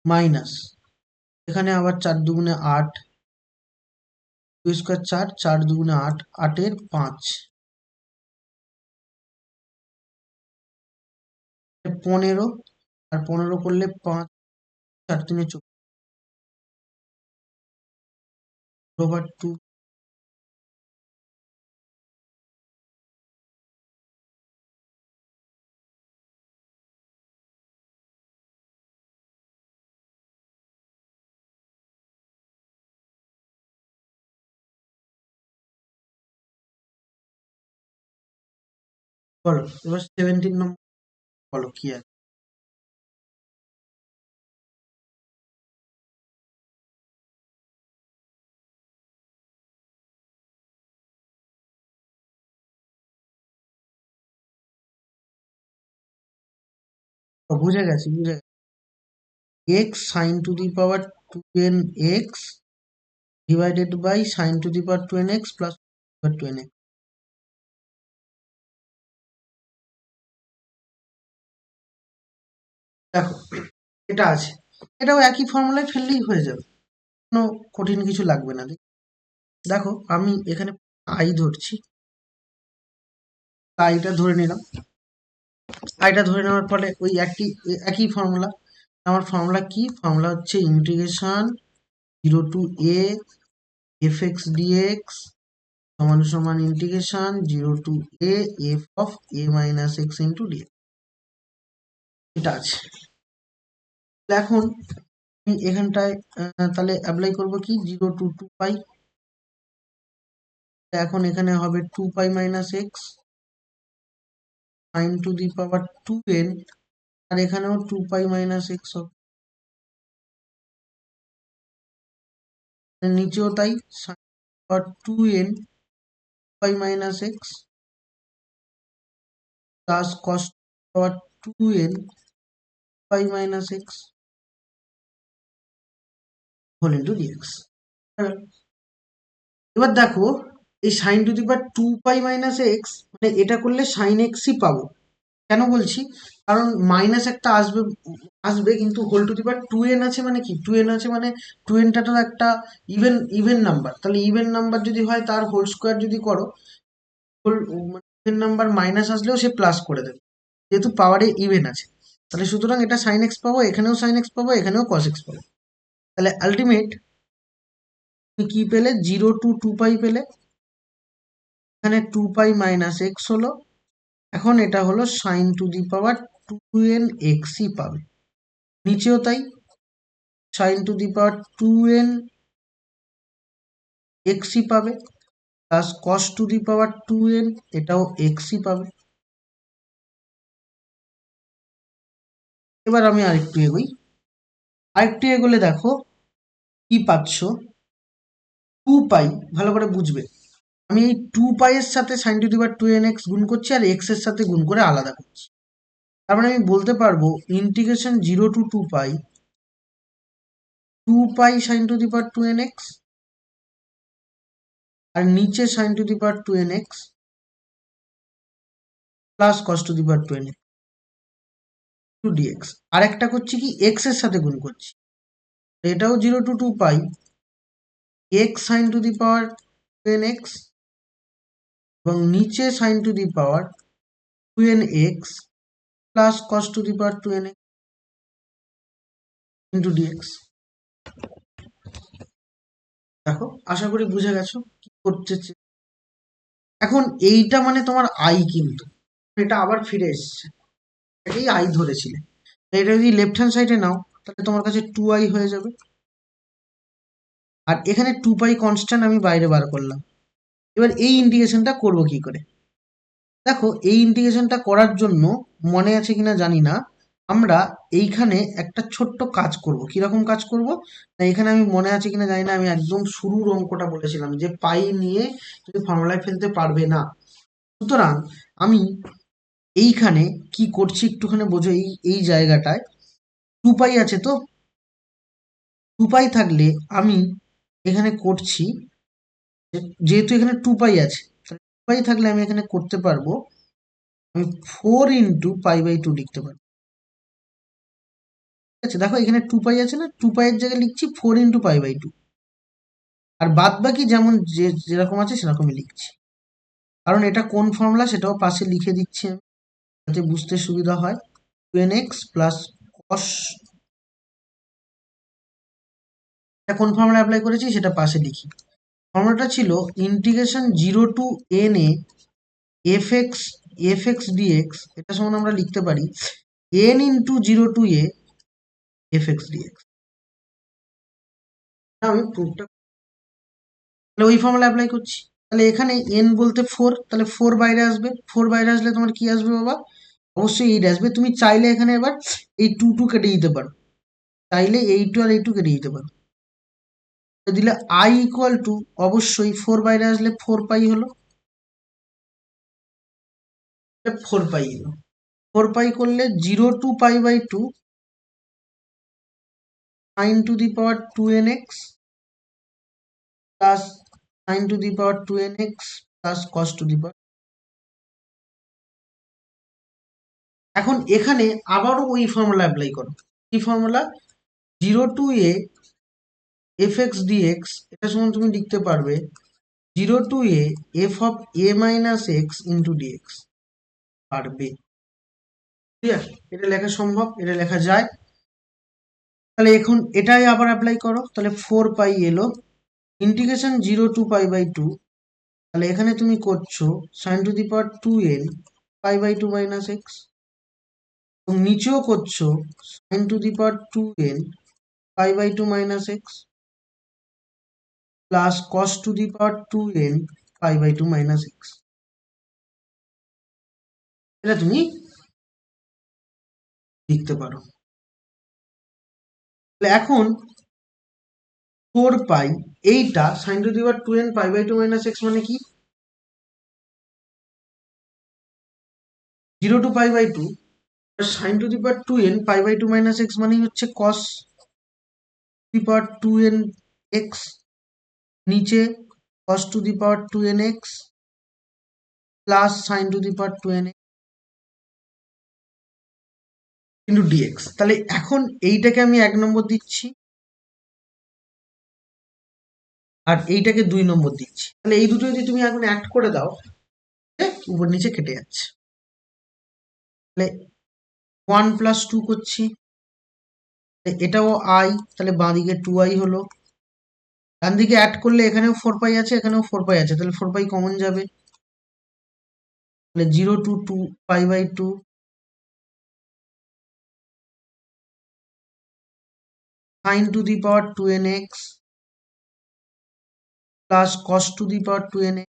মাইনাস এখানে আবার 4×2 = 8, 2 স্কোয়ার 4, 4×2 = 8, 8/5 15, আর 15 করলে 5, 4×3 = 14/2 বলো। এবার 17 নম্বর বলো কি আছে। বুঝে গেছি, বুঝে গেছি। x sin⁻²n(x) divided by sin⁻²nx plus 2n x। দেখো এটা আছে, এটাও একই ফর্মুলায় ফেললেই হয়ে যাবে, কোনো কঠিন কিছু লাগবে না। দেখো আমি এখানে আই ধরছি, আইটা ধরে নিলাম। আইটা ধরে নেওয়ার ফলে ওই একই ফর্মুলা। আমার ফর্মুলা কি, ফর্মুলা হচ্ছে integration 0 to a fx dx সমান সমান integration 0 to a f(a−x) dx। এটা আছে। এখন আমি এখানটায় তাহলে অ্যাপ্লাই করব কি, 0 to 2π। এখন এখানে হবে 2π−x sin⁻²n, আর এখানেও 2π−x হবে, নিচেও তাই sin⁻²n 2π−x plus cos⁻²n 2π−x whole into dx। এবার দেখো এই sin⁻²π−x মানে এটা করলে sin x-ই পাবো। কেন বলছি, কারণ মাইনাস একটা আসবে, আসবে কিন্তু হোল⁻²n আছে মানে কি, 2n আছে মানে 2nটা তো একটা ইভেন নাম্বার, তাহলে ইভেন নাম্বার যদি হয় তার হোল স্কোয়ার যদি করো, ইভেন নাম্বার মাইনাস আসলেও সে প্লাস করে দেবে, যেহেতু পাওয়ারে ইভেন আছে। তাহলে সুতরাং এটা sin x পাবো, এখানেও sin x পাবো, এখানেও cos x পাবো। তাহলে আলটিমেট তুমি কি পেলে, 0 to 2 পাই পেলে। এখানে 2 পাই মাইনাস এক্স হলো। এখন এটা হলো sign to the power 2n পাবে। নিচেও তাই, sign to the power 2n পাবে, plus cos to the power 2n, এটাও পাবে। এবার আমি আরেকটু এগোই। আরেকটু এগোলে দেখো কি পাচ্ছ, 2 পাই। ভালো করে বুঝবে, আমি এই 2 পাই এর সাথে sign to the power 2nx গুণ করছি, আর এক্স এর সাথে গুণ করে আলাদা করছি। তার মানে আমি বলতে পারবো integration 0 to 2 pi 2 pi sine to the power 2nx, আর নিচে sine to the power 2nx plus cos to the power 2nx to dx. আর একটা করছি কি, এক্স এর সাথে গুণ করছি, এটাও 0 to 2 pi x sine to the power 2nx, এবং নিচে sine to the power 2nx plus cos to the power 2nx into dx. দেখো, আশা করি বুঝে গেছো কি করতে। এখন এইটা মানে তোমার আই, কিন্তু এটা আবার ফিরে এসছে, এটাই আই ধরেছিলে। এটা যদি লেফট হ্যান্ড সাইডে নাও তাহলে তোমার কাছে 2i হয়ে যাবে। আর এখানে 2 পাই কনস্ট্যান্ট আমি বাইরে বার করলাম। এবার এই ইন্টিগ্রেশনটা করবো কি করে? দেখো, এই ইন্টিগ্রেশনটা করার জন্য মনে আছে কিনা জানি না, আমরা এইখানে একটা ছোট্ট কাজ করব। কিরকম কাজ করব না, এখানে আমি মনে আছে কিনা জানি না, আমি একদম শুরুর অঙ্কটা বলেছিলাম যে পাই নিয়ে তুমি ফর্মুলায় ফেলতে পারবে না। সুতরাং আমি এইখানে কি করছি একটুখানি বোঝো। এই এই জায়গাটায় 2 পাই আছে, তো 2 পাই থাকলে আমি এখানে করছি, যেহেতু এখানে 2 পাই আছে, 2 পাই থাকলে আমি এখানে করতে পারবো, আমি 4 × π/2 লিখতে পারবো। ঠিক আছে, দেখো এখানে 2 পাই আছে না, 2 পাইয়ের জায়গায় লিখছি 4 × π/2, আর বাদ বাকি যেমন যেরকম আছে সেরকমই লিখছি। কারণ এটা কোন ফর্মুলা সেটাও পাশে লিখে দিচ্ছি আমি, যাতে বুঝতে সুবিধা হয়। 2nx প্লাস কস, এটা কোন ফর্মুলা অ্যাপ্লাই করেছি সেটা পাশে লিখি। ফর্মুলাটা ছিল integration 0 to n f x dx, এটা সমান আমরা লিখতে পারি n × 0 to a f x dx. আমি প্রুফটা, তাহলে ওই ফর্মুলা অ্যাপ্লাই করছি। তাহলে এখানে n বলতে 4, তাহলে 4 বাইরে আসবে। 4 বাইরে আসলে তোমার কি আসবে বাবা? অবশ্যই 8 আসবে। তুমি চাইলে এখানে এবার এই 2 কেটে দিতে পারো, চাইলে এই 2 আর এই 2 কেটে দিতে পারো, দিলে i ইকুয়াল টু, অবশ্যই 4 বাইরে আসলে 4 পাই হলো, 4 পাই এলো। 4 পাই করলে 0 to π/2 sine to the power 2nx plus sine to the power 2nx plus cos to the power. এখন এখানে আবারও ওই ফর্মুলা অ্যাপ্লাই করো। কি formula? 0 to a f(x) dx, এটা সমান তুমি লিখতে পারবে 0 to a f(a−x)(dx) পারবে। ঠিক আছে, এটা লেখা সম্ভব, এটা লেখা যায়। তাহলে এখন এটাই আবার অ্যাপ্লাই করো, তাহলে 4 পাই এলো, ইন্টিগ্রেশন 0 to π/2, তাহলে এখানে তুমি করছো sine to the power 2n π/2 - x, এবং নিচেও করছো sine to the power 2n π/2 - x plus cos to the power 2n π/2 - x। এটা তুমি লিখতে পারো। তাহলে এখন 4 পাই, এইটা sine to the power 2n π/2 - x মানে কি? 0 to π/2, sine to the power 2n π/2 - x মানেই হচ্ছে cos to the power 2n x, নিচে cos to the power 2nx plus sine to the power 2nx into dx. তাহলে এখন এইটাকে আমি 1 নম্বর দিচ্ছি, আর এইটাকে 2 নম্বর দিচ্ছি। তাহলে এই দুটো যদি তুমি এখন অ্যাড করে দাও, উপর নিচে কেটে যাচ্ছে। তাহলে 1 + 2 করছি, এটাও আই, তাহলে বাঁ দিকে 2i হলো। ডান দিকে অ্যাড করলে এখানেও 4 পাই আছে, এখানেও 4 পাই আছে, তাহলে 4 পাই কমন যাবে। তাহলে 0 to 2 পাই/2 sin2 the power 2nx plus cos2 the power 2nx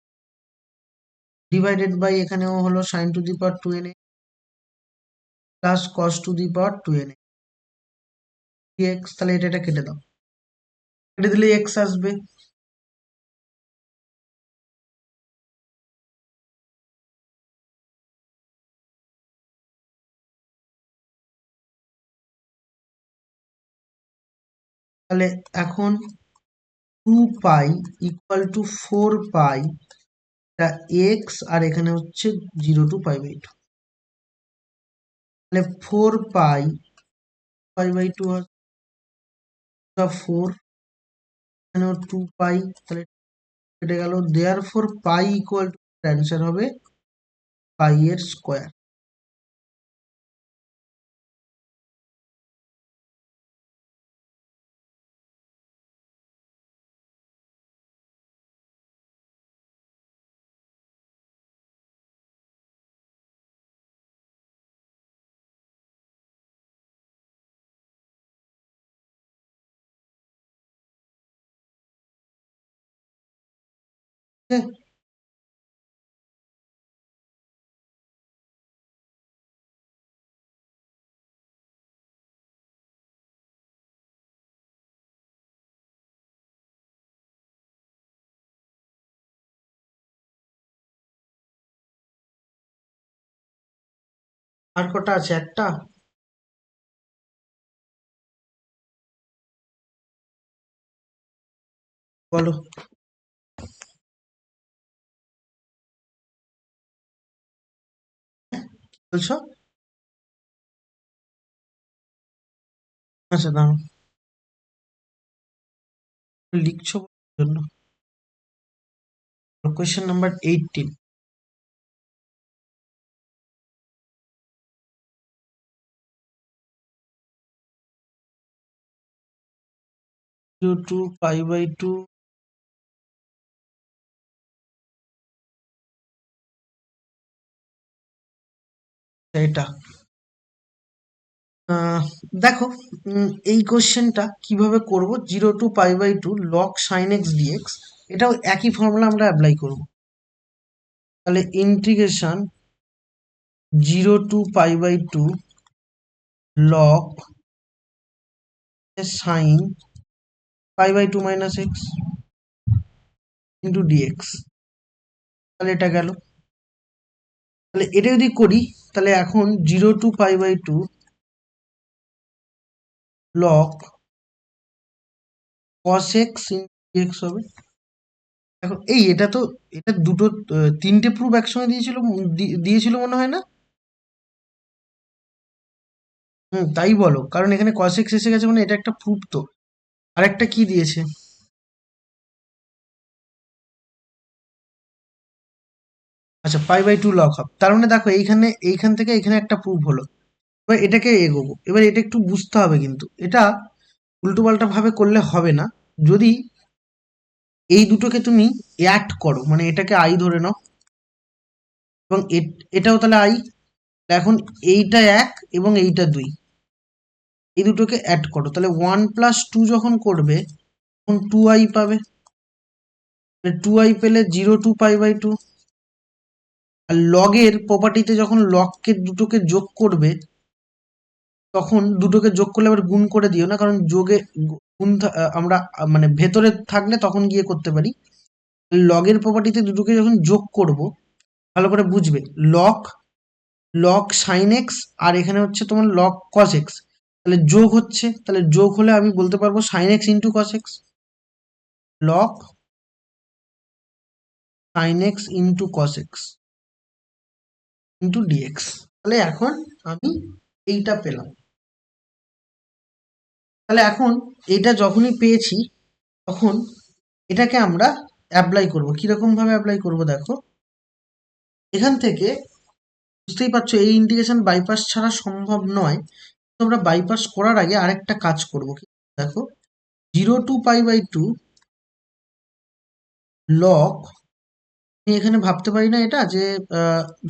divided by এখানেও হলো sin2 the power 2nx plus cos2 the power 2nx dx। তাহলে এটা কেটে দাও, কেটে দিলে x আসবে। তাহলে এখন 2 পাই = 4 পাই, এটা x, আর এখানে হচ্ছে 0 to π/2। তাহলে 4 পাই/2 হয় 4, এখানেও 2 পাই, তাহলে কেটে গেল। দেয়ার ফোর পাই অ্যান্সার হবে পাই এর স্কোয়ার। আর কটা আছে? একটা। বলো। বলছো? আচ্ছা দাঁড়াও, লিখছো বলার জন্য। Question number 18। 0 to π/2 এটা। দেখো, এই কোশ্চেনটা কিভাবে করব, 0 to π/2 log sin x dx, এটাও একই ফর্মুলা আমরা অ্যাপ্লাই করব। তাহলে integration 0 to π/2 log sin π/2 minus x into dx। তাহলে এটা গেল। তাহলে এটা যদি করি, তাহলে এখন 0 to π/2 log cos x into dx হবে। এখন এটা দুটো তিনটে প্রুফ একসঙ্গে দিয়েছিল মনে হয় না? তাই বলো, কারণ এখানে cos x এসে গেছে, মানে এটা একটা প্রুফ তো। আরেকটা কি দিয়েছে? আচ্ছা, π/2 লগ হাফ, তার মানে দেখো এইখান থেকে এখানে একটা প্রুফ হলো। এবার এটাকে এগোবো, এবার এটা একটু বুঝতে হবে, কিন্তু এটা উল্টো পাল্টা ভাবে করলে হবে না। যদি এই দুটোকে তুমি অ্যাড করো, মানে এটাকে আই ধরে নাও, এবং এটাও তাহলে আই। এখন এইটা 1 এবং এইটা 2, এই দুটোকে অ্যাড করো, তাহলে 1+2 যখন করবে তখন 2i পাবে। 2i পেলে 0 to π/2। আর লগের প্রপার্টিতে যখন লগকে দুটোকে যোগ করবে, তখন দুটোকে যোগ করলে আবার গুণ করে দিও না, কারণ যোগে গুণ আমরা মানে ভেতরে থাকলে তখন গিয়ে করতে পারি। লগের প্রপার্টিতে দুটোকে যখন যোগ করব, ভালো করে বুঝবে। লগ লগ সাইন এক্স, আর এখানে হচ্ছে তোমার লগ কস এক্স, তাহলে যোগ হচ্ছে, তাহলে যোগ হলে আমি বলতে পারবো sine x into cos x, log sine x into cos x into dx. তাহলে এখন আমি এইটা পেলাম। তাহলে এখন এটা যখনই পেয়েছি, তখন এটাকে আমরা অ্যাপ্লাই করব। কিরকম ভাবে অ্যাপ্লাই করব দেখো, এখান থেকে বুঝতেই পারছো এই ইন্টিগ্রেশন বাইপাস ছাড়া সম্ভব নয়। আমরা বাইপাস করার আগে আরেকটা কাজ করব। দেখো 0 to π/2 লগ, আমি এখানে ভাবতে পারি না এটা যে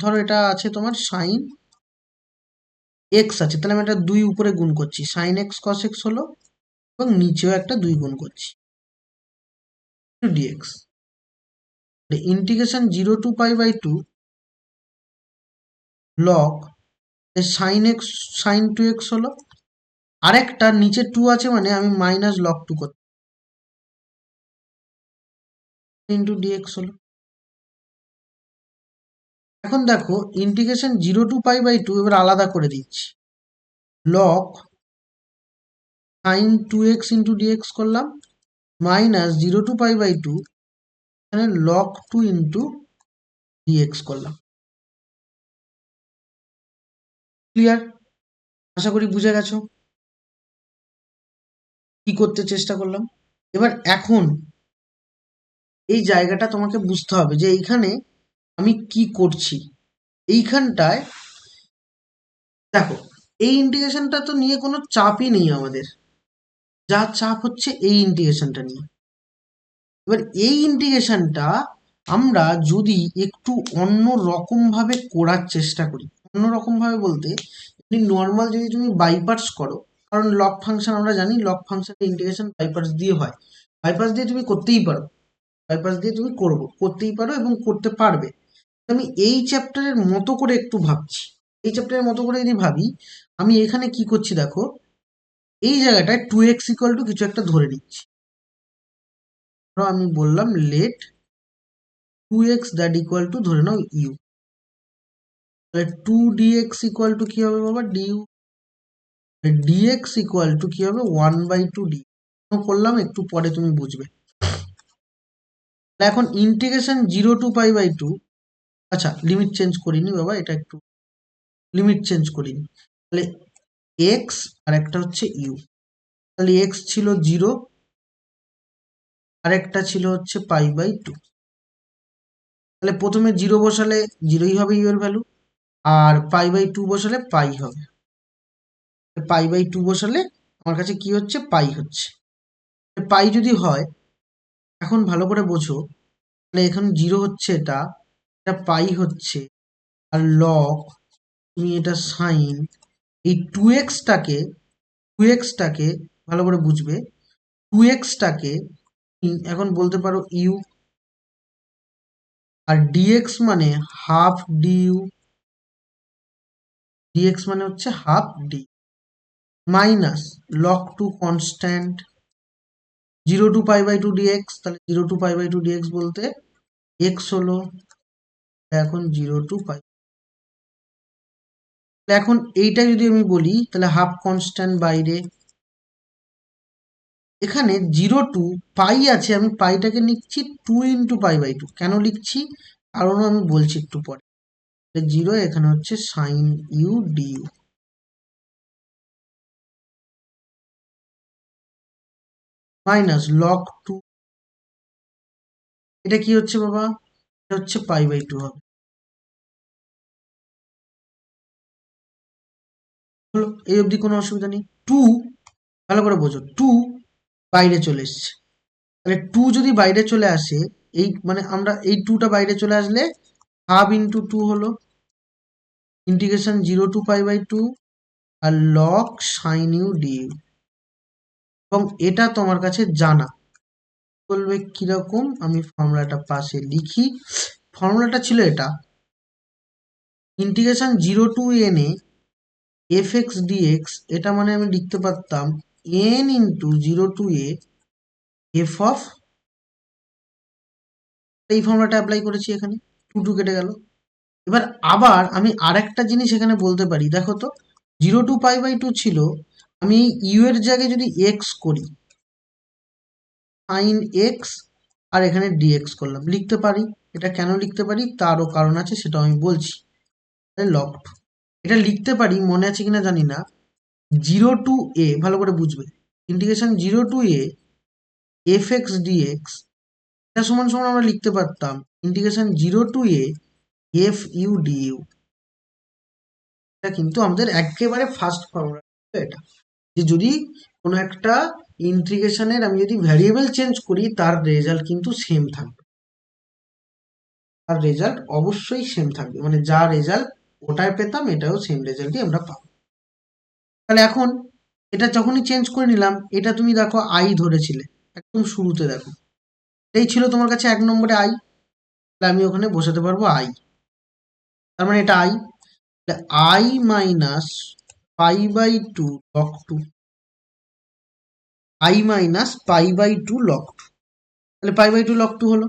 ধরো এটা আছে তোমার সাইন এক্স আছে, তাহলে আমি এটা 2 উপরে গুণ করছি, সাইন এক্স কস এক্স হলো, এবং নিচেও একটা 2 গুণ করছি dx. Integration 0 to π/2 log sine x sine 2x হলো, আরেকটা নিচে 2 আছে মানে আমি মাইনাস লগ 2 করছি ইন্টু ডিএক্স হলো। এখন দেখো ইন্টিগ্রেশন 0 to π/2 এবার আলাদা করে দিচ্ছি, log sine 2x into dx করলাম, মাইনাস 0 to π/2 এখানে লগ 2 ইন্টু ডিএক্স করলাম। ক্লিয়ার? আশা করি বুঝে গেছো কি করতে চেষ্টা করলাম। এবার এখন এই জায়গাটা তোমাকে বুঝতে হবে যে এইখানে আমি কি করছি। এইখানটায় দেখো এই ইন্টিগ্রেশনটা তো নিয়ে কোনো চাপই নেই আমাদের, যা চাপ হচ্ছে এই ইন্টিগ্রেশনটা নিয়ে। এবার এই ইন্টিগ্রেশনটা আমরা যদি একটু অন্য রকম ভাবে করার চেষ্টা করি, অন্য রকম ভাবে বলতে নর্মাল যদি তুমি বাই পার্টস করো, কারণ লগ ফাংশন আমরা জানি লগ ফাংশনের ইন্টিগ্রেশন বাই পার্টস দিয়ে হয়, বাই পার্টস দিয়ে তুমি করতেই পারো, বাই পার্টস দিয়ে তুমি করতেই পারো এবং করতে পারবে। আমি এই চ্যাপ্টারের মতো করে একটু ভাবছি, এই চ্যাপ্টারের মতো করে যদি ভাবি, আমি এখানে কি করছি দেখো, এই জায়গাটায় 2x = কিছু একটা ধরে নিচ্ছি। ধরো আমি বললাম late 2x that equal to ধরে নাও ইউ, তাহলে 2dx = কি হবে বাবা, ডিউ, dx = কি হবে 1/2 ডি। করলাম একটু পরে তুমি বুঝবে। এখন ইন্টিগ্রেশন 0 to π/2, আচ্ছা লিমিট চেঞ্জ করিনি বাবা, এটা একটু লিমিট চেঞ্জ করিনি, তাহলে এক্স আর একটা হচ্ছে ইউ, তাহলে এক্স ছিল 0 আর একটা ছিল হচ্ছে π/2, তাহলে প্রথমে 0 বসালে 0ই হবে ইউ এর ভ্যালু, আর π/2 বসালে পাই হবে, π/2 বসালে আমার কাছে কি হচ্ছে, পাই হচ্ছে। পাই যদি হয়, এখন ভালো করে বোঝো, তাহলে এখন 0 হচ্ছে এটা, এটা পাই হচ্ছে, আর লগ তুমি এটা সাইন, এই 2x টাকে ভালো করে বুঝবে, 2x টাকে এখন বলতে পারো ইউ, আর ডিএক্স মানে হাফ ডিইউ, ডিএক্স মানে হচ্ছে half d, minus log 2 constant 0 to π/2 dx, তাহলে 0 to π/2 ডিএক্স বলতে এক্স হলো, এখন 0 to π। এখন এইটা যদি আমি বলি তাহলে হাফ কনস্ট্যান্ট বাইরে, এখানে 0 to π আছে, আমি পাইটাকে লিখছি 2 × π/2। কেন লিখছি কারণও আমি বলছি একটু পরে। 0 এখানে হচ্ছে sine u du, minus log 2, এটা কি হচ্ছে বাবা, এটা হচ্ছে π/2 হবে। হলো, এই অবধি কোনো অসুবিধা নেই। 2 ভালো করে বোঝো, 2 বাইরে চলে এসছে, তাহলে 2 যদি বাইরে চলে আসে, এই মানে আমরা এই 2টা বাইরে চলে আসলে হাফ ইন্টু 2 হলো, ইন্টিগ্রেশন 0 to π/2 আর লগ সাইন ইউ ডিইউ, এবং এটা তোমার কাছে জানা। বলবে কিরকম, আমি ফর্মুলাটা পাশে লিখি, ফর্মুলাটা ছিল এটা, integration 0 to n a f x dx, এটা মানে আমি লিখতে পারতাম n into 0 to a f of, এই ফর্মুলাটা অ্যাপ্লাই করেছি এখানে, 2 কেটে গেল। এবার আবার আমি আরেকটা জিনিস এখানে বলতে পারি, দেখো তো 0 to π/2 ছিল, আমি ইউ এর জায়গায় যদি এক্স করি, সাইন এক্স আর এখানে ডিএক্স করলাম, লিখতে পারি। এটা কেন লিখতে পারি তারও কারণ আছে, সেটা আমি বলছি। লগ 2 এটা লিখতে পারি, মনে আছে কিনা জানি না, 0 to a, ভালো করে বুঝবে, integration 0 to a f x dx, এটা সমান সমান আমরা লিখতে পারতাম integration 0 to a f u du. এটা কিন্তু আমাদের একেবারে ফার্স্ট ফর্মুলা, এটা যে যদি কোনো একটা ইন্টিগ্রেশনের আমি যদি ভ্যারিয়েবল চেঞ্জ করি তার রেজাল্ট কিন্তু সেম থাকবে, তার রেজাল্ট অবশ্যই সেম থাকবে, মানে যা রেজাল্ট ওটাই পেতাম এটাও সেম রেজাল্টই আমরা পাবো। তাহলে এখন এটা যখনই চেঞ্জ করে নিলাম, এটা তুমি দেখো আই ধরেছিলে একদম শুরুতে, দেখো এই ছিল তোমার কাছে 1 নম্বরে আই, তাহলে আমি ওখানে বসাতে পারবো আই, তার মানে এটা I, I minus π/2 log 2, I minus π/2 log 2, তাহলে π/2 log 2 হলো।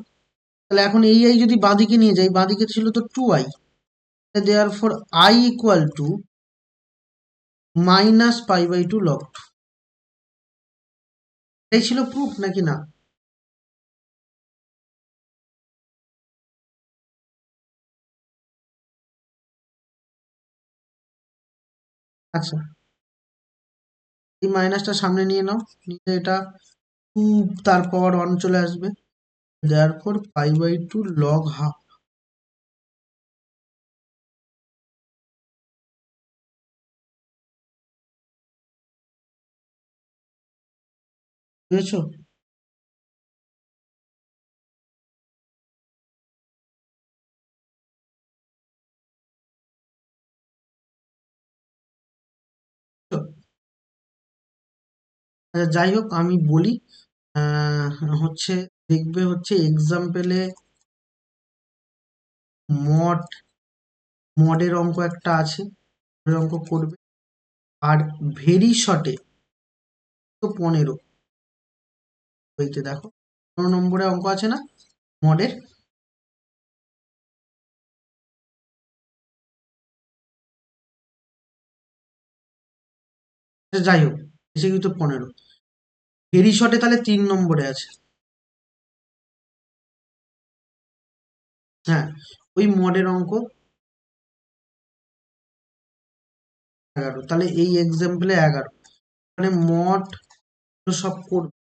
তাহলে এখন এই আই যদি বাঁদিকে নিয়ে যাই, বাঁদিকে ছিল তো 2i, therefore I equal to minus π/2 log 2। এই ছিল প্রুফ নাকি না? আচ্ছা, এই মাইনাসটা সামনে নিয়ে নাও, নিয়ে এটা 2, তারপর 1 চলে আসবে, দেয়ার ফর π/2 log হাফ। বুঝেছো? আচ্ছা, যাই হোক আমি বলি, আহ, হচ্ছে দেখবে হচ্ছে এক্সাম্পলে মড, মডের অঙ্ক একটা আছে, মডের অঙ্ক করবে, আর ভেরি শর্টে তো 15, বইতে দেখো 15 নম্বরে অঙ্ক আছে না মডের। আচ্ছা, যাই হোক এসে কিন্তু 15, ভেরি শর্টে তাহলে 3 নম্বরে আছে। হ্যাঁ, ওই মডের অঙ্ক 11, তাহলে এই এক্সাম্পলে 11, মানে মড সব করবে,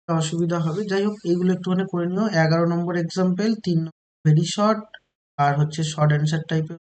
অসুবিধা হবে, যাই হোক এইগুলো একটুখানি করে নিও। 11 নম্বর এক্সাম্পল, 3 নম্বর ভেরি শর্ট, আর হচ্ছে শর্ট অ্যান্সার টাইপের